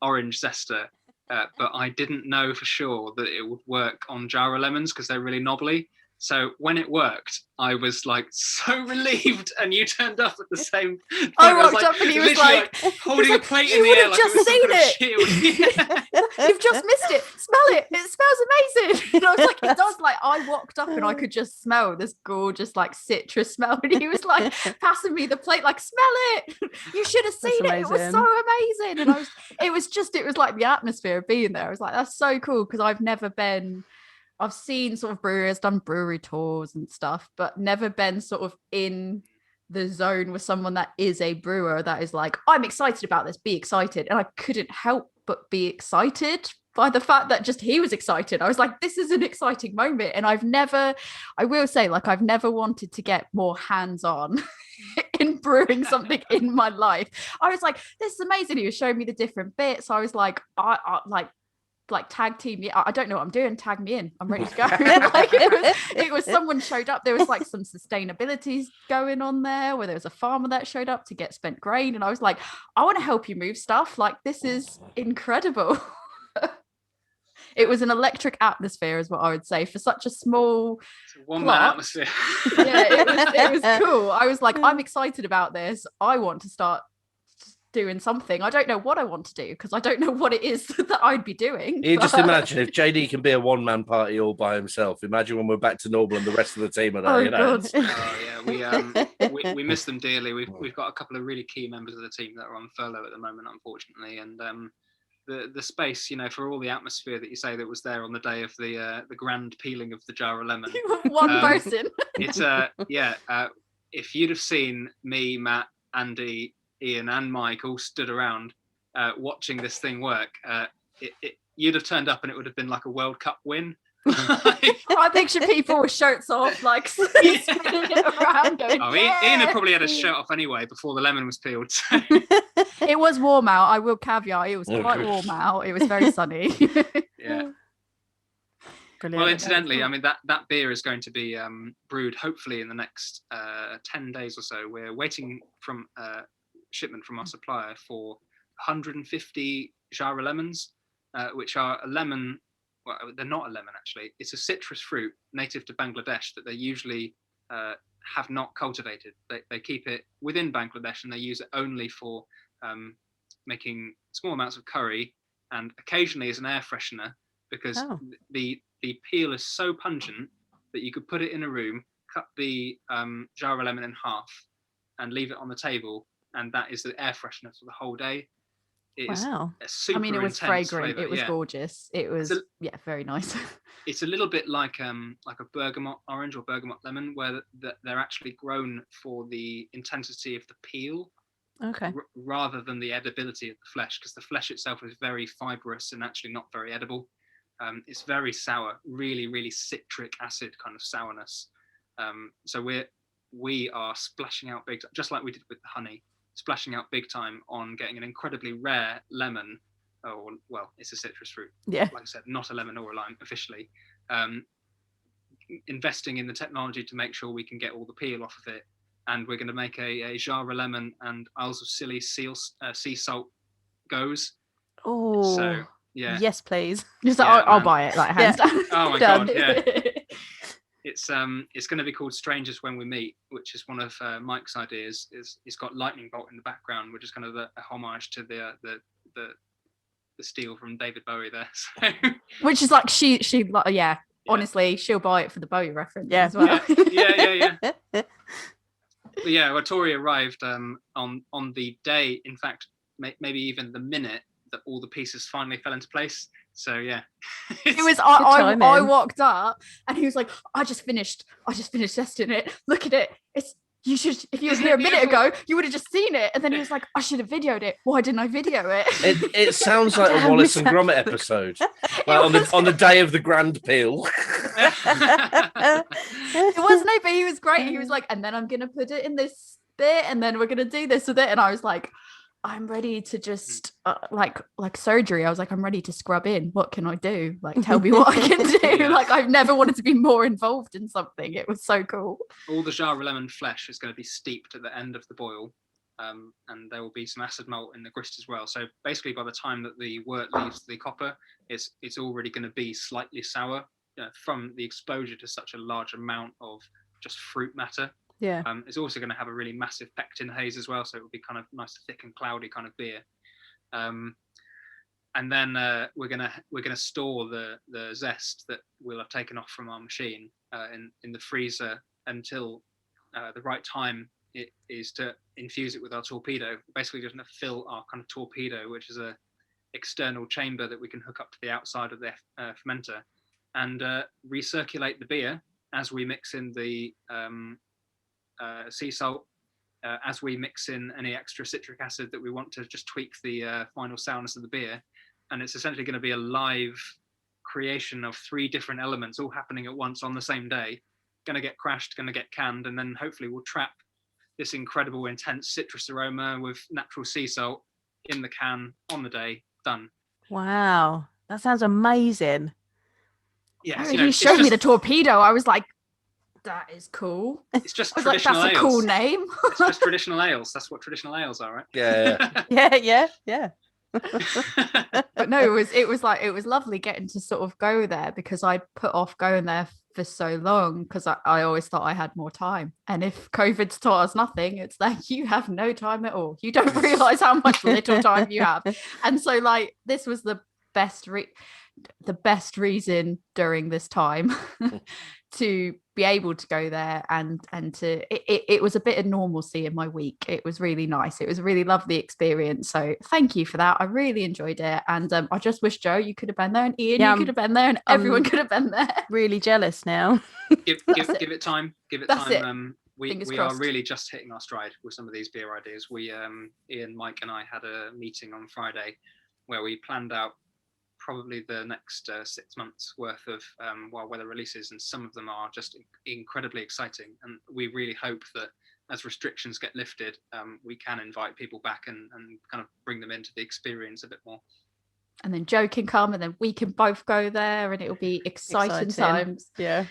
orange zester. But I didn't know for sure that it would work on Jara lemons because they're really knobbly. So when it worked, I was like so relieved, and you turned up at the same time. I rocked up and he was like holding a plate in the air like just it was seen it. You've just missed it. Smell it. It smells amazing. And I was like, it does. Like I walked up and I could just smell this gorgeous like citrus smell, and he was like passing me the plate like, smell it. You should have seen it. It was so amazing. And it was like the atmosphere of being there. I was like, that's so cool, because I've seen sort of brewers, done brewery tours and stuff, but never been sort of in the zone with someone that is a brewer that is like, I'm excited about this, be excited. And I couldn't help but be excited by the fact that just he was excited. I was like, this is an exciting moment. And I've never wanted to get more hands-on in brewing something in my life. I was like, this is amazing. He was showing me the different bits. I was like, I like tag team me. I don't know what I'm doing. Tag me in. I'm ready to go. Like it was someone showed up. There was like some sustainability going on there, where there was a farmer that showed up to get spent grain, and I was like, I want to help you move stuff. Like this is incredible. It was an electric atmosphere, is what I would say, for such a small one-man atmosphere. Yeah, it was cool. I was like, I'm excited about this. I want to start doing something. I don't know what I want to do because I don't know what it is that I'd be doing. You just imagine if JD can be a one-man party all by himself. Imagine when we're back to normal and the rest of the team are there. You know? We miss them dearly. We've got a couple of really key members of the team that are on furlough at the moment, unfortunately, and the space, for all the atmosphere that you say that was there on the day of the grand peeling of the jar of lemon. One person. It's if you'd have seen me, Matt, Andy, Iain and Mike all stood around watching this thing work, you'd have turned up and it would have been like a World Cup win. I picture people with shirts off, like spinning it around. Going, Iain had probably had his shirt off anyway before the lemon was peeled. So. It was warm out. I will caveat. It was quite warm out. It was very sunny. Yeah. Brilliant. Well, incidentally, I mean that beer is going to be brewed hopefully in the next 10 days or so. We're waiting from shipment from our supplier for 150 Jara lemons, which are a lemon. Well, they're not a lemon actually. It's a citrus fruit native to Bangladesh that they usually have not cultivated. They keep it within Bangladesh and they use it only for making small amounts of curry and occasionally as an air freshener, because the peel is so pungent that you could put it in a room, cut the Jara lemon in half and leave it on the table, and that is the air freshener for the whole day. It is a super it was fragrant. Flavor. It was gorgeous. It was very nice. It's a little bit like a bergamot orange or bergamot lemon, where they're actually grown for the intensity of the peel, rather than the edibility of the flesh, because the flesh itself is very fibrous and actually not very edible. It's very sour, really, really citric acid kind of sourness. So we are splashing out big, just like we did with the honey, splashing out big time on getting an incredibly rare lemon. Oh, well, it's a citrus fruit. Yeah. Like I said, not a lemon or a lime officially. Investing in the technology to make sure we can get all the peel off of it. And we're going to make a Jara lemon and Isles of Scilly sea salt goes. Oh. So, yeah. Yes, please. I'll buy it, like hands down. Oh my God, yeah. It's going to be called Strangers When We Meet, which is one of Mike's ideas. It's got lightning bolt in the background, which is kind of a homage to the steel from David Bowie there. So. Which is like she honestly, she'll buy it for the Bowie reference as well. Yeah. But yeah, well, Tori arrived on the day, in fact, maybe even the minute that all the pieces finally fell into place. So yeah, it was. I walked up and he was like, "I just finished testing it. Look at it. You should. If you were here a minute ago, you would have just seen it." And then he was like, "I should have videoed it. Why didn't I video it?" It sounds like a Wallace and Gromit episode, like on the day of the grand peel. It wasn't it, but he was great. He was like, "And then I'm gonna put it in this bit, and then we're gonna do this with it." And I was like, I'm ready to just like surgery. I was like, I'm ready to scrub in. What can I do? Like, tell me what I can do. Yeah. Like, I've never wanted to be more involved in something. It was so cool. All the Jara lemon flesh is going to be steeped at the end of the boil, and there will be some acid malt in the grist as well. So basically, by the time that the wort leaves the copper, it's already going to be slightly sour from the exposure to such a large amount of just fruit matter. Yeah. It's also going to have a really massive pectin haze as well, so it will be kind of nice, thick and cloudy kind of beer. And then we're gonna store the zest that we'll have taken off from our machine in the freezer until the right time it is to infuse it with our torpedo. Basically, just going to fill our kind of torpedo, which is a external chamber that we can hook up to the outside of the fermenter, and recirculate the beer as we mix in the sea salt, as we mix in any extra citric acid that we want to just tweak the final sourness of the beer. And it's essentially going to be a live creation of 3 different elements all happening at once on the same day. Going to get crashed, going to get canned, and then hopefully we'll trap this incredible intense citrus aroma with natural sea salt in the can on the day. Done. Wow, that sounds amazing. Yeah, he showed me the torpedo. I was like, that is cool. It's just I was like, traditional that's ales. a cool name. It's just traditional ales. That's what traditional ales are, right? Yeah. Yeah. But no, it was lovely getting to sort of go there, because I'd put off going there for so long because I always thought I had more time. And if COVID's taught us nothing, it's like you have no time at all. You don't realize how much little time you have. And so like this was the best reason during this time to be able to go there and to it was a bit of normalcy in my week. It was really nice. It was a really lovely experience. So thank you for that. I really enjoyed it. And I just wish, Jo, you could have been there, and Iain, you could have been there, and everyone could have been there. Really jealous now. Give it time. Give it That's time. it. We are really just hitting our stride with some of these beer ideas. Iain, Mike, and I had a meeting on Friday where we planned out probably the next 6 months worth of wild weather releases, and some of them are just incredibly exciting. And we really hope that as restrictions get lifted, we can invite people back and kind of bring them into the experience a bit more. And then Jo can come, and then we can both go there, and it'll be exciting times. Yeah.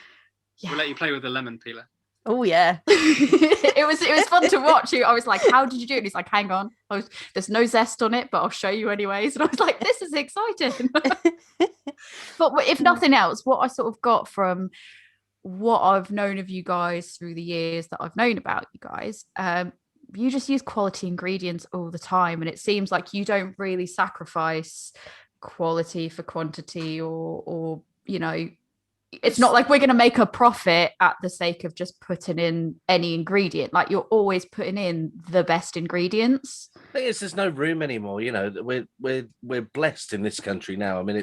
We'll let you play with the lemon peeler. Oh yeah. it was fun to watch you. I was like, how did you do it? And he's like, hang on, there's no zest on it, but I'll show you anyways. And I was like, this is exciting. But if nothing else, what I sort of got from what I've known of you guys through the years that I've known about you guys, you just use quality ingredients all the time, and it seems like you don't really sacrifice quality for quantity, or you know, it's not like we're going to make a profit at the sake of just putting in any ingredient. Like, you're always putting in the best ingredients. The thing is, there's no room anymore. You know, we're blessed in this country now. I mean,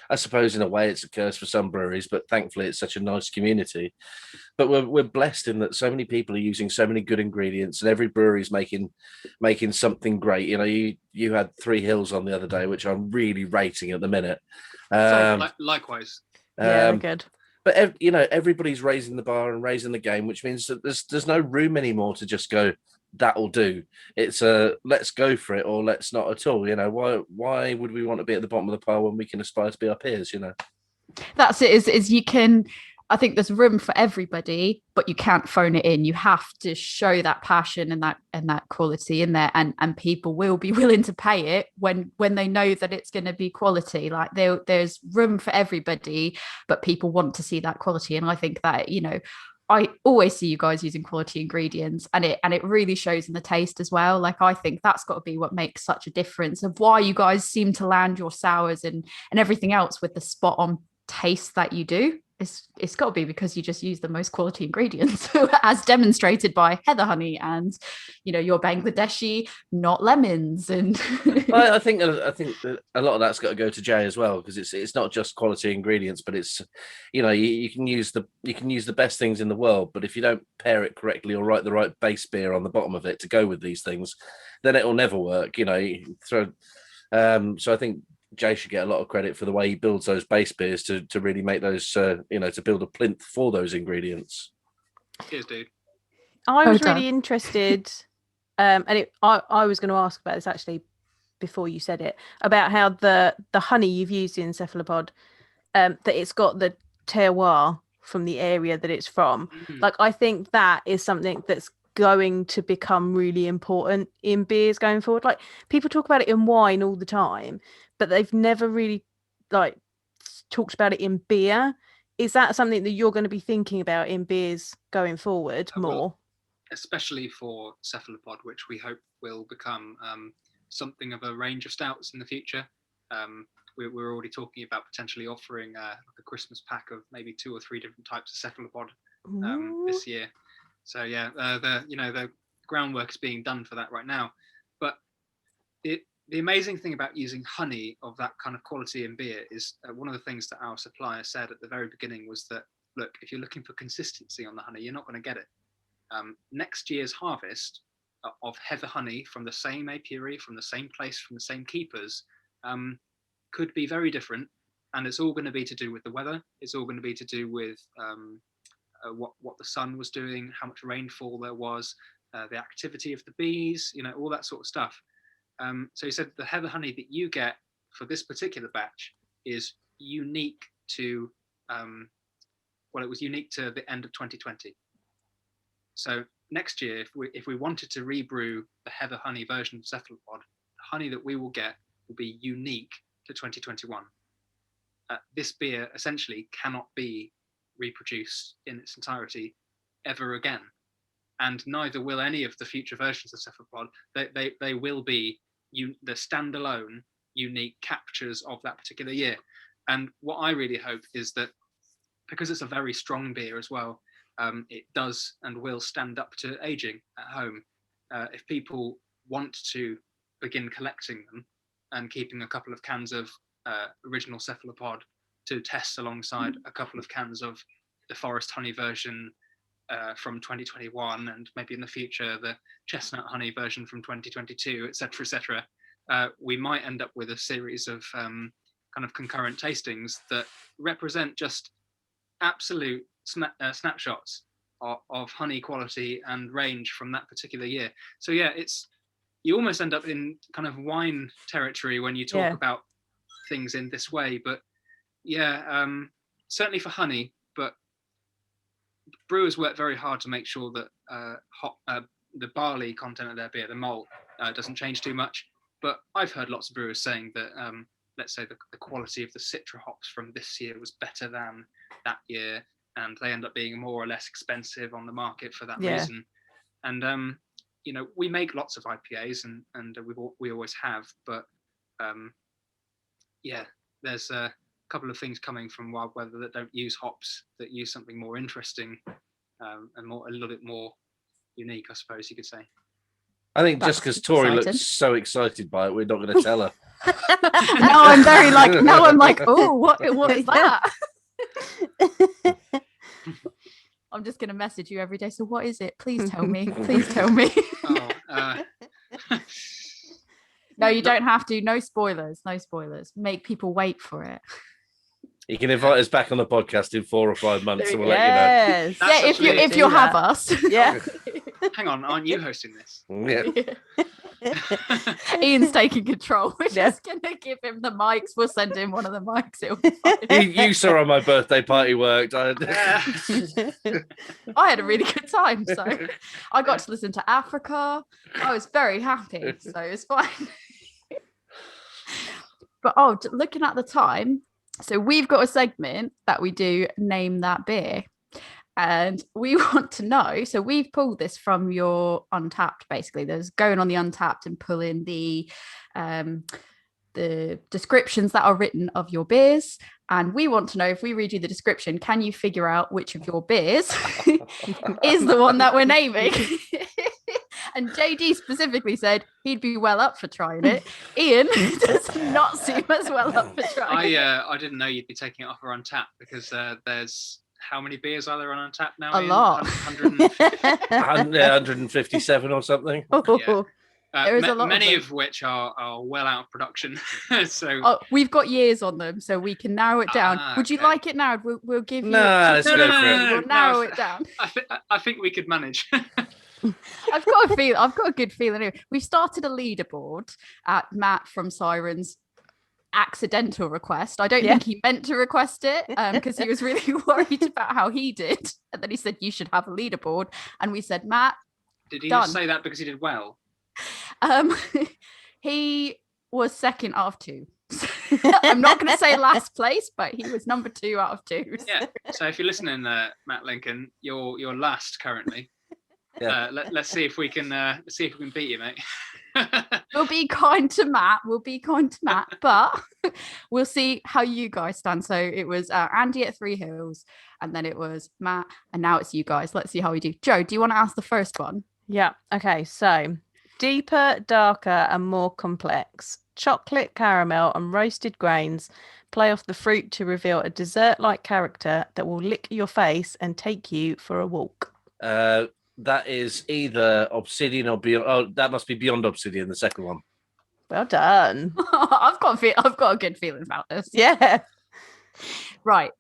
I suppose in a way it's a curse for some breweries, but thankfully it's such a nice community. But we're blessed in that so many people are using so many good ingredients, and every brewery's making something great. You know, you had Three Hills on the other day, which I'm really rating at the minute. Likewise. Yeah, good. But you know, everybody's raising the bar and raising the game, which means that there's no room anymore to just go, that'll do. It's let's go for it, or let's not at all. You know, why would we want to be at the bottom of the pile when we can aspire to be our peers? You know, that's it. Is you can. I think there's room for everybody, but you can't phone it in. You have to show that passion and that quality in there, and people will be willing to pay it when they know that it's going to be quality. Like there's room for everybody, but people want to see that quality. And I think that, you know, I always see you guys using quality ingredients, and it really shows in the taste as well. Like, I think that's got to be what makes such a difference of why you guys seem to land your sours and everything else with the spot on taste that you do. It's got to be because you just use the most quality ingredients, as demonstrated by Heather Honey and, you know, your Bangladeshi not lemons. And I think that a lot of that's got to go to Jay as well, because it's not just quality ingredients, but it's, you know, you can use the best things in the world, but if you don't pair it correctly or write the right base beer on the bottom of it to go with these things, then it'll never work. You know, so I think Jay should get a lot of credit for the way he builds those base beers to really make those, you know, to build a plinth for those ingredients. Cheers, dude. I was really interested, and I was going to ask about this actually before you said it, about how the honey you've used in Cephalopod, that it's got the terroir from the area that it's from. Like, I think that is something that's going to become really important in beers going forward. Like, people talk about it in wine all the time, but they've never really like talked about it in beer. Is that something that you're going to be thinking about in beers going forward more? Well, especially for Cephalopod, which we hope will become something of a range of stouts in the future. We're already talking about potentially offering like a Christmas pack of maybe 2 or 3 different types of Cephalopod this year. So yeah, the groundwork is being done for that right now. But the amazing thing about using honey of that kind of quality in beer is one of the things that our supplier said at the very beginning was that, look, if you're looking for consistency on the honey, you're not going to get it. Next year's harvest of Heather honey from the same apiary, from the same place, from the same keepers, could be very different. And it's all going to be to do with the weather. It's all going to be to do with what the sun was doing, how much rainfall there was, the activity of the bees, you know, all that sort of stuff. So he said the Heather honey that you get for this particular batch is unique to, it was unique to the end of 2020. So next year, if we wanted to rebrew the Heather honey version of Cephalopod, the honey that we will get will be unique to 2021. This beer essentially cannot be reproduced in its entirety ever again, and neither will any of the future versions of Cephalopod. They will be the standalone unique captures of that particular year. And what I really hope is that, because it's a very strong beer as well, it does and will stand up to aging at home. If people want to begin collecting them and keeping a couple of cans of original Cephalopod to test alongside a couple of cans of the Forest Honey version from 2021, and maybe in the future the Chestnut Honey version from 2022, etc., etc., we might end up with a series of kind of concurrent tastings that represent just absolute snapshots of honey quality and range from that particular year. So yeah, you almost end up in kind of wine territory when you talk about things in this way. But yeah, certainly for honey, but brewers work very hard to make sure that the barley content of their beer, the malt, doesn't change too much. But I've heard lots of brewers saying that, let's say the quality of the Citra hops from this year was better than that year, and they end up being more or less expensive on the market for that reason. And we make lots of IPAs, and we always have, but there's a couple of things coming from Wild Weather that don't use hops, that use something more interesting and a little bit more unique, I suppose you could say. I think just because Tori looks so excited by it, we're not going to tell her. I'm like, oh, what is that? I'm just going to message you every day. So what is it? Please tell me. Please tell me. No, you don't have to. No spoilers. No spoilers. Make people wait for it. You can invite us back on the podcast in 4 or 5 months, and we'll let you know. If you'll have us. Yeah. Hang on, aren't you hosting this? Yeah. Ian's taking control. We're just going to give him the mics. We'll send him one of the mics. It'll be fine. You saw on my birthday party worked. I had a really good time. So I got to listen to Africa. I was very happy. So it's fine. But looking at the time, so we've got a segment that we do, Name That Beer. And we want to know, so we've pulled this from your Untapped, basically. There's going on the Untapped and pulling the descriptions that are written of your beers. And we want to know, if we read you the description, can you figure out which of your beers is the one that we're naming? And JD specifically said he'd be well up for trying it. Ian does not seem as well up for trying it. I didn't know you'd be taking it off our Untapped, because there's... How many beers are there on Untapped now? A lot. 157 or something. Yeah. There is a lot. Many of which are well out of production. So we've got years on them, so we can narrow it down. Would you like it now? We'll give you. Let's go for it. We'll narrow it down. I think we could manage. I've got a good feeling. Anyway, we've started a leaderboard at Matt from Siren's accidental request. I don't think he meant to request it, because he was really worried about how he did, and then he said you should have a leaderboard, and we said, Matt, did he just say that because he did well? He was second out of 2. I'm not going to say last place, but he was number 2 out of 2. Yeah. So if you're listening, Matt Lincoln, you're last currently. Yeah. Let's see if we can beat you, mate. We'll be kind to Matt. But we'll see how you guys stand. So it was Andy at 3 Hills, and then it was Matt, and now it's you guys. Let's see how we do. Jo, do you want to ask the first one? Yeah. Okay. So deeper, darker, and more complex. Chocolate, caramel, and roasted grains play off the fruit to reveal a dessert-like character that will lick your face and take you for a walk. That is either Obsidian or Beyond. Oh, that must be Beyond Obsidian, the second one. Well done. I've got a good feeling about this. Yeah. Right.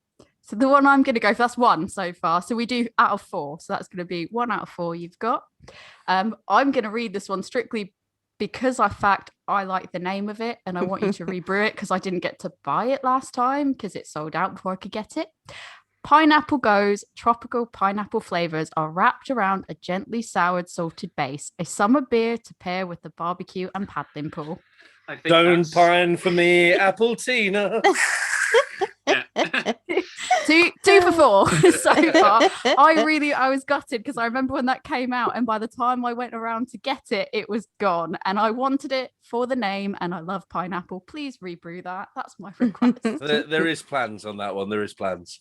So the one I'm going to go for, that's 1 so far. So we do out of 4. So that's going to be 1 out of 4 you've got. I'm going to read this one strictly because I like the name of it, and I want you to rebrew it, because I didn't get to buy it last time because it sold out before I could get it. Pineapple Goes, tropical pineapple flavors are wrapped around a gently soured salted base, a summer beer to pair with the barbecue and paddling pool. I think Don't pine for me, Apple Tina. Yeah. 2 for 4 so far. I was gutted because I remember when that came out, and by the time I went around to get it, it was gone. And I wanted it for the name, and I love pineapple. Please rebrew that. That's my request. There is plans on that one. There is plans.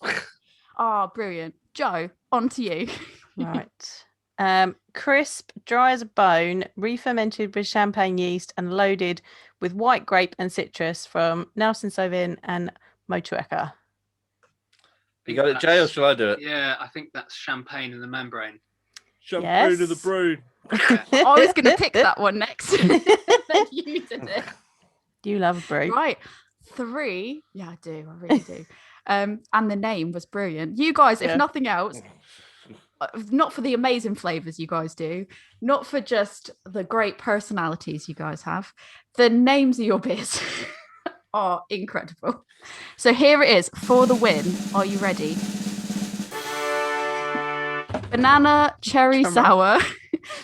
Oh, brilliant. Joe, on to you. Right. Crisp, dry as a bone, re-fermented with champagne yeast and loaded with white grape and citrus from Nelson Sauvin and Motueka. You got it, Jay, or shall I do it? Yeah, I think that's champagne in the membrane. Champagne in the brew. Yeah. I was going to pick that one next. Then you did it. You love a brew. Right. 3. Yeah, I do. I really do. And the name was brilliant. You guys, if nothing else, not for the amazing flavors you guys do, not for just the great personalities you guys have, the names of your beers are incredible. So here it is for the win. Are you ready? Banana cherry sour,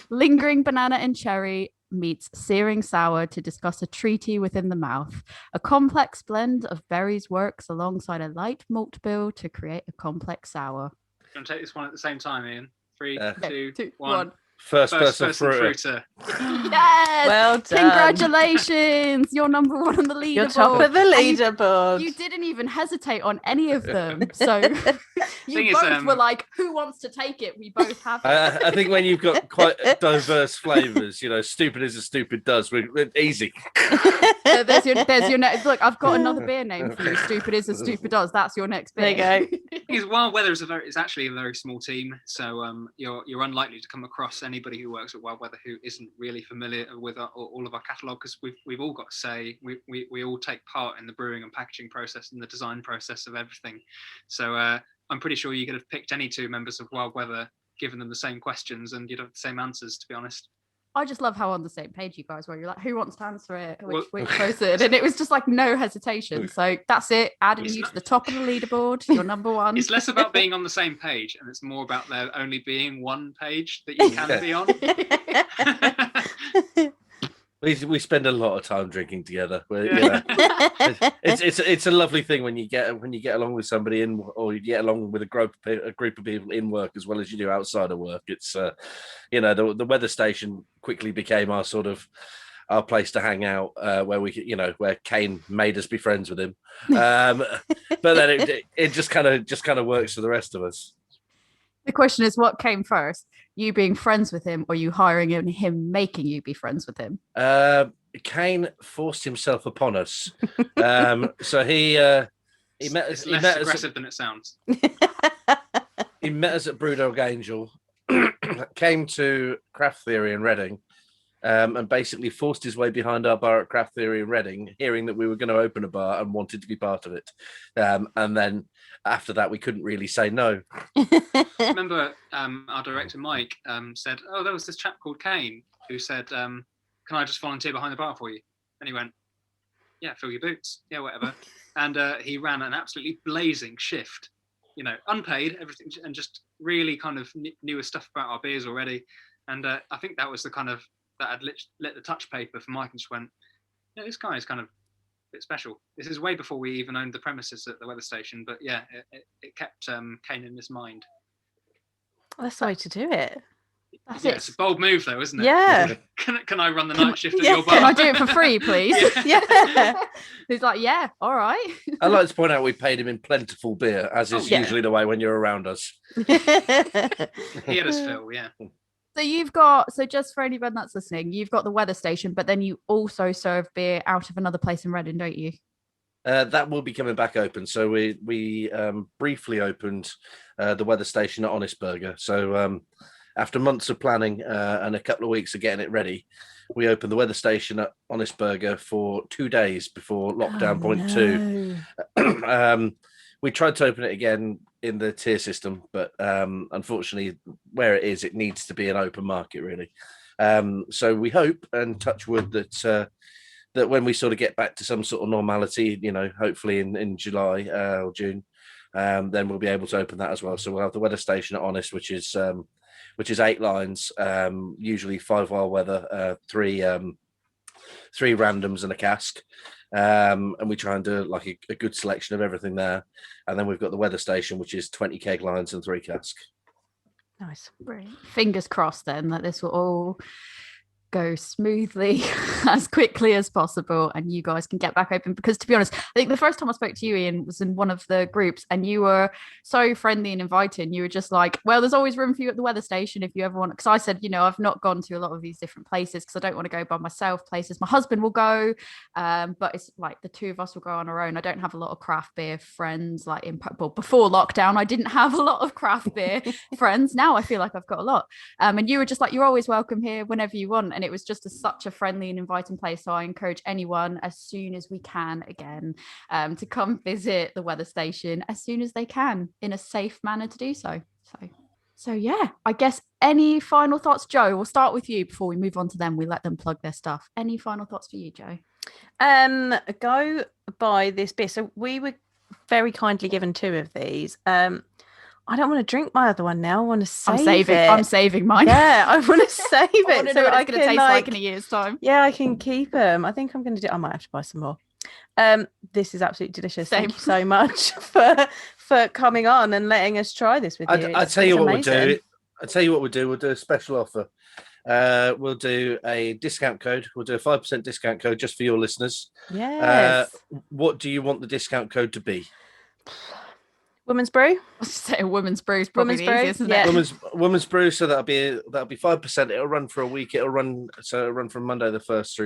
lingering banana and cherry meets searing sour to discuss a treaty within the mouth. A complex blend of berries works alongside a light malt bill to create a complex sour. Do you want to take this one at the same time, Ian? 3, 2, 1. 1. First person fruiter. Yes! Well done. Congratulations! You're number 1 on the leaderboard. You're top of the leaderboard. You didn't even hesitate on any of them. So you both were like, who wants to take it? We both have it. I think when you've got quite diverse flavours, stupid as a stupid does. We're easy. There's your next. Look, I've got another beer name for you. Stupid is as stupid does. That's your next beer. There you go. Because Wild Weather is actually a very small team, so you're unlikely to come across anybody who works at Wild Weather who isn't really familiar with all of our catalogue, because we've all got to say we all take part in the brewing and packaging process and the design process of everything. So I'm pretty sure you could have picked any 2 members of Wild Weather, given them the same questions, and you'd have the same answers, to be honest. I just love how on the same page you guys were. You're like, who wants to answer it? Which person? And it was just like no hesitation. So that's it. Adding you to the top of the leaderboard. You're number 1. It's less about being on the same page, and it's more about there only being one page that you can be on. We spend a lot of time drinking together. It's a lovely thing when you get along with somebody or you get along with a group of people in work as well as you do outside of work. It's the weather station quickly became our sort of our place to hang out, where Kane made us be friends with him. But then it just kind of works for the rest of us. The question is, what came first? You being friends with him, or you hiring him and him making you be friends with him? Kane forced himself upon us. So he met us. It's less aggressive than it sounds. He met us at Brewdog Angel, came to Craft Theory in Reading, and basically forced his way behind our bar at Craft Theory in Reading, hearing that we were going to open a bar and wanted to be part of it. And then after that, we couldn't really say no. I remember our director, Mike, said, oh, there was this chap called Kane who said, can I just volunteer behind the bar for you? And he went, yeah, fill your boots. Yeah, whatever. And he ran an absolutely blazing shift, unpaid, everything, and just really kind of knew his stuff about our beers already. And I think that was the kind of, that had lit the touch paper for Mike, and just went, yeah, this guy is kind of a bit special. This is way before we even owned the premises at the weather station, but yeah, it kept Kane in his mind. That's the way to do it. That's It's a bold move, though, isn't it? Yeah. Can I run the night shift at your bar? Can I do it for free, please? Yeah. He's like, yeah, all right. I'd like to point out we paid him in plentiful beer, as is usually the way when you're around us. He had us fill, yeah. So just for anyone that's listening, you've got the weather station, but then you also serve beer out of another place in Reading, don't you? That will be coming back open. So we briefly opened the weather station at Honest Burger. So after months of planning and a couple of weeks of getting it ready, we opened the weather station at Honest Burger for 2 days before lockdown point 2. We tried to open it again in the tier system, but unfortunately, where it is, it needs to be an open market, really. So we hope and touch wood that when we sort of get back to some sort of normality, hopefully in July or June, then we'll be able to open that as well. So we'll have the weather station at Honest, which is 8 lines, usually 5 wild weather, 3 3 randoms and a cask. And we try and do like a good selection of everything there. And then we've got the weather station, which is 20 keg lines and 3 cask. Nice. Brilliant. Fingers crossed then that this will all go smoothly as quickly as possible and you guys can get back open, because to be honest, I think the first time I spoke to you, Iain, was in one of the groups and you were so friendly and inviting. You were just like, well, there's always room for you at the weather station if you ever want, because I said, I've not gone to a lot of these different places because I don't want to go by myself. Places my husband will go, but it's like the 2 of us will go on our own. I don't have a lot of craft beer friends. Like before lockdown I didn't have a lot of craft beer friends. Now I feel like I've got a lot, and you were just like, you're always welcome here whenever you want. And it was just such a friendly and inviting place. So I encourage anyone, as soon as we can again, to come visit the weather station as soon as they can in a safe manner to do so. So yeah, I guess any final thoughts, Jo? We'll start with you before we move on to them. We let them plug their stuff. Any final thoughts for you, Jo? Go buy this beer. So we were very kindly given 2 of these. I don't want to drink my other one now. I want to save it. I'm saving mine. Yeah, I want to save it. I want to know what it's going to taste like in a year's time. Yeah, I can keep them. I think I'm going to do. I might have to buy some more. This is absolutely delicious. Same. Thank you so much for coming on and letting us try this with you. I'll tell you what we'll do. I'll tell you what we'll do. We'll do a special offer. We'll do a discount code. We'll do a 5% discount code just for your listeners. Yes. What do you want the discount code to be? Women's Brew. I was just saying, Women's Brew is probably the easiest, isn't it? Women's Brew. So that'll be 5%. It'll run for a week. It'll run from Monday the 1st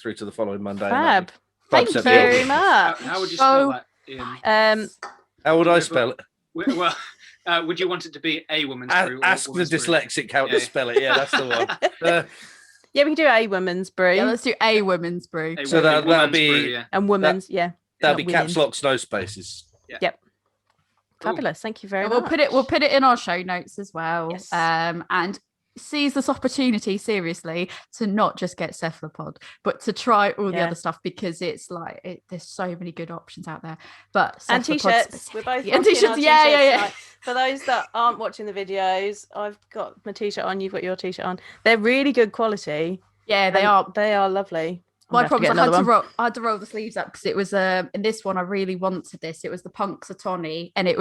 through to the following Monday. Fab. Thank you very much. How would you spell that? How would I spell it? Well, would you want it to be a Women's Brew? Ask the dyslexic how to spell it. Yeah, that's the one. Yeah, we can do a Women's Brew. Yeah, let's do a Women's Brew. So that'll be brew, yeah. And women's, that'll be caps locks, no spaces. Yeah. Yep. Fabulous. Thank you very much. We'll put it in our show notes as well. Yes. And seize this opportunity seriously to not just get Cephalopod, but to try all the other stuff, because it's like there's so many good options out there. But and t-shirts. We're both and t-shirts. Yeah. For those that aren't watching the videos, I've got my t-shirt on. You've got your t-shirt on. They're really good quality. Yeah, they are. They are lovely. My problem is I had to roll the sleeves up because it was in this one I really wanted this. It was the Punxsutawney, and it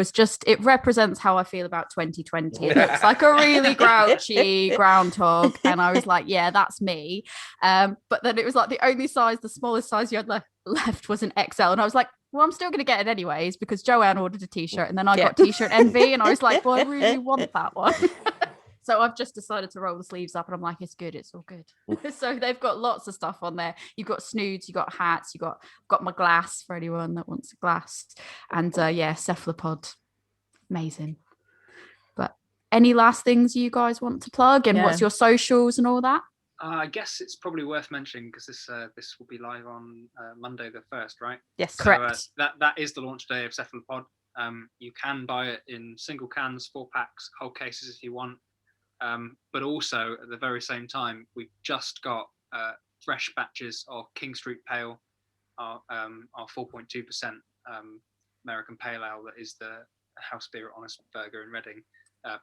represents how I feel about 2020. It looks like a really grouchy groundhog, and I was like, yeah, that's me. But then it was like the smallest size you had left was an XL, and I was like, well, I'm still going to get it anyways because Joanne ordered a t-shirt, and then I got t-shirt envy, and I was like, well, I really want that one. So I've just decided to roll the sleeves up, and I'm like, it's good. It's all good. So they've got lots of stuff on there. You've got snoods, you've got hats, you've got my glass for anyone that wants a glass. And Cephalopod. Amazing. But any last things you guys want to plug, and what's your socials and all that? I guess it's probably worth mentioning because this will be live on Monday the 1st, right? Yes, correct. So, that is the launch day of Cephalopod. You can buy it in single cans, 4 packs, whole cases if you want. But also at the very same time, we've just got fresh batches of King Street Pale, our 4.2% American Pale Ale that is the house beer at Honest Burger in Reading,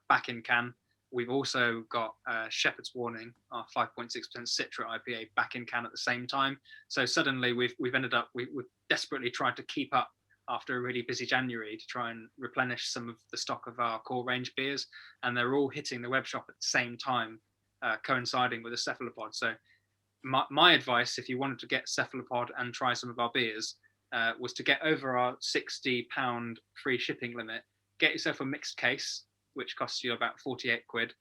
back in can. We've also got Shepherd's Warning, our 5.6% Citra IPA, back in can at the same time. So suddenly we've ended up, we've desperately tried to keep up after a really busy January to try and replenish some of the stock of our core range beers, and they're all hitting the web shop at the same time, coinciding with a Cephalopod. So my advice, if you wanted to get Cephalopod and try some of our beers, was to get over our £60 free shipping limit, get yourself a mixed case, which costs you about 48 quid.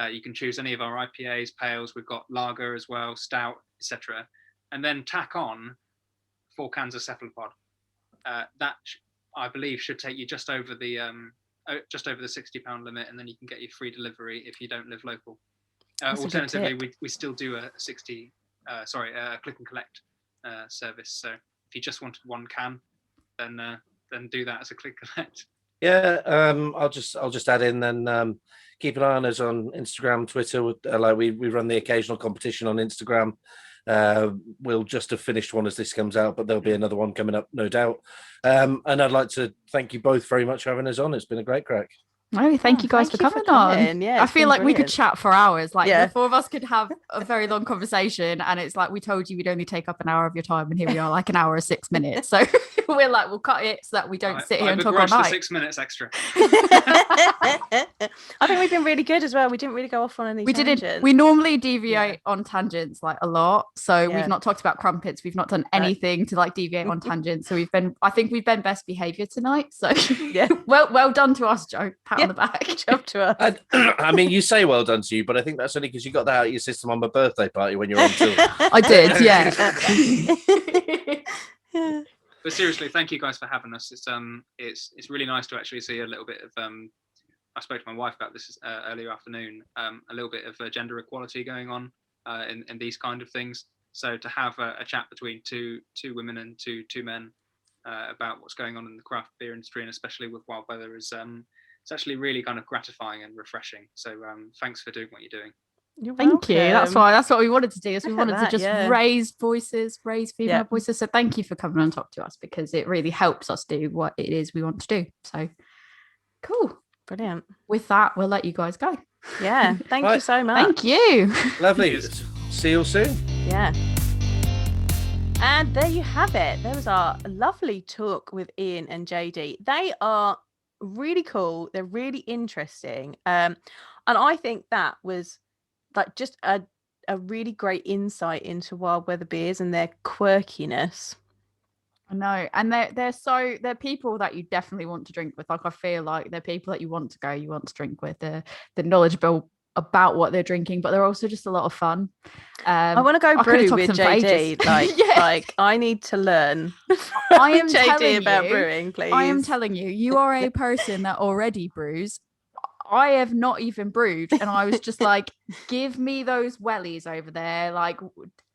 You can choose any of our IPAs, pales, we've got lager as well, stout, etc. And then tack on 4 cans of Cephalopod. That I believe should take you just over the £60 limit, and then you can get your free delivery if you don't live local. Alternatively, we still do a click and collect service. So if you just wanted 1 can, then do that as a click and collect. Yeah, I'll just add in then. Keep an eye on us on Instagram, Twitter. We run the occasional competition on Instagram. We'll just have finished one as this comes out, but there'll be another one coming up, no doubt. And I'd like to thank you both very much for having us on. It's been a great crack. Oh, thank you guys for coming on. Yeah, I feel like we could brilliant. chat for hours. Like the four of us could have a very long conversation, and it's like we told you we'd only take up an hour of your time, and here we are, like an hour and 6 minutes. So we're like, we'll cut it so that we don't sit here and talk all night. The 6 minutes extra. I think we've been really good as well. We didn't really go off on any tangents. We normally deviate on tangents like a lot. So we've not talked about crumpets. We've not done anything to like deviate on tangents. So I think we've been best behavior tonight. So yeah, well done to us, Jo. Pat on the back. Job to us. I mean, you say well done to you, but I think that's only because you got that out of your system on my birthday party when you were on tour. I did, yeah. But seriously, thank you guys for having us. It's really nice to actually see a little bit of I spoke to my wife about this earlier afternoon. A little bit of gender equality going on in these kind of things. So to have a chat between two women and two men about what's going on in the craft beer industry, and especially with Wild Weather, is it's actually really kind of gratifying and refreshing. So thanks for doing what you're doing. Thank you. That's what we wanted to do. Is we wanted to just raise female voices. So thank you for coming and talk to us, because it really helps us do what it is we want to do. So cool. Brilliant. With that, we'll let you guys go. Yeah. Thank you so much. Thank you. Lovely. See you soon. Yeah. And there you have it. There was our lovely talk with Iain and JD. They are really cool. They're really interesting. And I think that was like just a really great insight into Wild Weather beers and their quirkiness. I know, and they're people that you definitely want to drink with. Like I feel like they're people that you want to drink with. They're knowledgeable about what they're drinking, but they're also just a lot of fun. I want to go brew with JD. Like I need to learn. I am JD about brewing, please. I am telling you, you are a person that already brews. I have not even brewed, and I was just like, give me those wellies over there, like,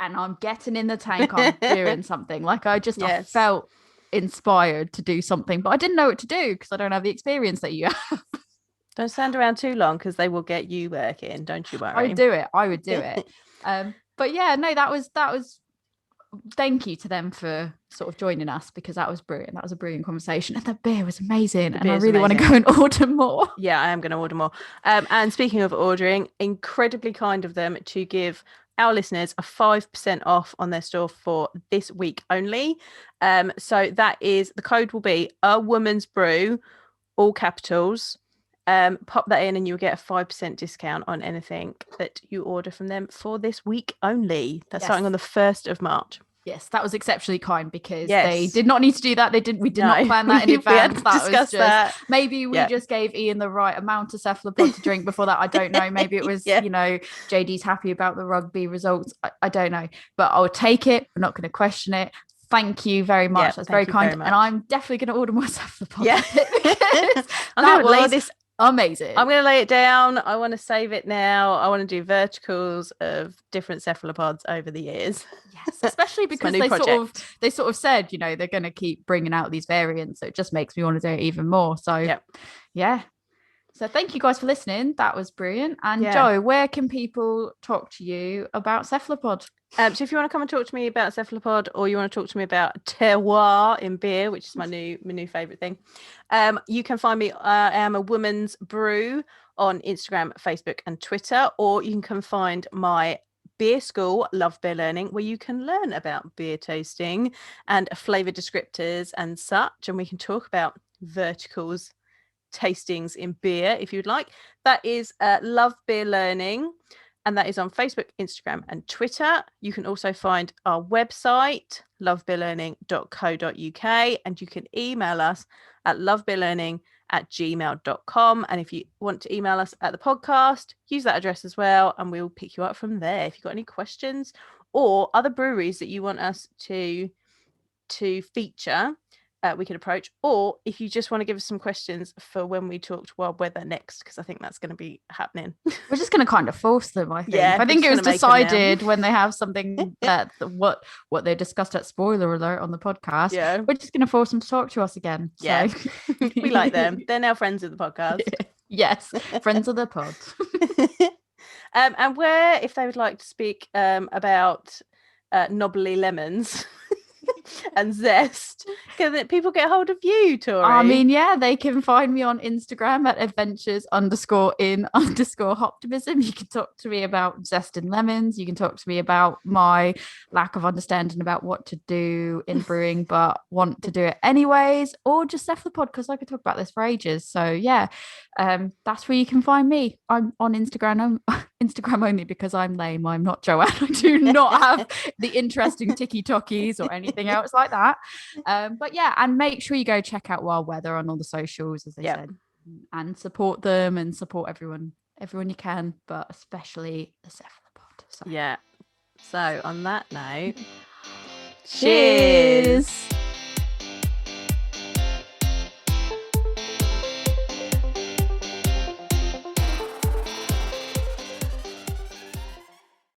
and I'm getting in the tank, I'm doing something. Like I felt inspired to do something, but I didn't know what to do because I don't have the experience that you have. Don't stand around too long because they will get you working. Don't you worry. I would do it. But yeah, no, that was. Thank you to them for sort of joining us, because that was brilliant. That was a brilliant conversation, and the beer was amazing. And I really want to go and order more. Yeah, I am going to order more. And speaking of ordering, incredibly kind of them to give our listeners a 5% off on their store for this week only. So that is, the code will be A Woman's Brew, all capitals. Pop that in and you'll get a 5% discount on anything that you order from them for this week only. That's starting on the 1st of March. Yes, that was exceptionally kind, because they did not need to do that. We did not plan that in advance. That was just maybe we just gave Iain the right amount of cephalopod to drink before that. I don't know. Maybe it was, JD's happy about the rugby results. I don't know, but I'll take it. We're not going to question it. Thank you very much. That's very kind. And I'm definitely going to order more cephalopod. Yeah. I'm going to lay this amazing. I'm going to lay it down. I want to save it now. I want to do verticals of different cephalopods over the years. Yes, especially because they sort of said, they're going to keep bringing out these variants. So it just makes me want to do it even more. So yeah. So thank you guys for listening. That was brilliant. And Jo, where can people talk to you about Cephalopod? So if you want to come and talk to me about Cephalopod, or you want to talk to me about terroir in beer, which is my new favourite thing, you can find me. I am a Woman's Brew on Instagram, Facebook and Twitter, or you can find my beer school, Love Beer Learning, where you can learn about beer tasting and flavour descriptors and such, and we can talk about verticals, tastings in beer if you'd like. That is Love Beer Learning, and that is on Facebook, Instagram and Twitter. You can also find our website, lovebeerlearning.co.uk, and you can email us at lovebeerlearning@gmail.com. And if you want to email us at the podcast, use that address as well, and we'll pick you up from there. If you've got any questions or other breweries that you want us to feature, we can approach, or if you just want to give us some questions for when we talk to Wild Weather next, because I think that's going to be happening. We're just going to kind of force them, I think. I think it was decided when they have something that what they discussed at spoiler alert on the podcast. Yeah, we're just going to force them to talk to us again. Yeah, so. We like them. They're now friends of the podcast. Yes, friends of the pod. And where, if they would like to speak about knobbly lemons, and Zest. Can people get hold of you, Tori? I mean, yeah, they can find me on Instagram at adventures_in_hoptimism. You can talk to me about Zest and lemons. You can talk to me about my lack of understanding about what to do in brewing, but want to do it anyways, or just Cephalopod, because I could talk about this for ages. So yeah, that's where you can find me. I'm on Instagram. Instagram only because I'm lame. I'm not Joanne. I do not have the interesting TikTokies or anything else like that. But yeah, and make sure you go check out Wild Weather on all the socials, as they said, and support them and support everyone you can, but especially the Cephalopod. Yeah. So on that note, cheers.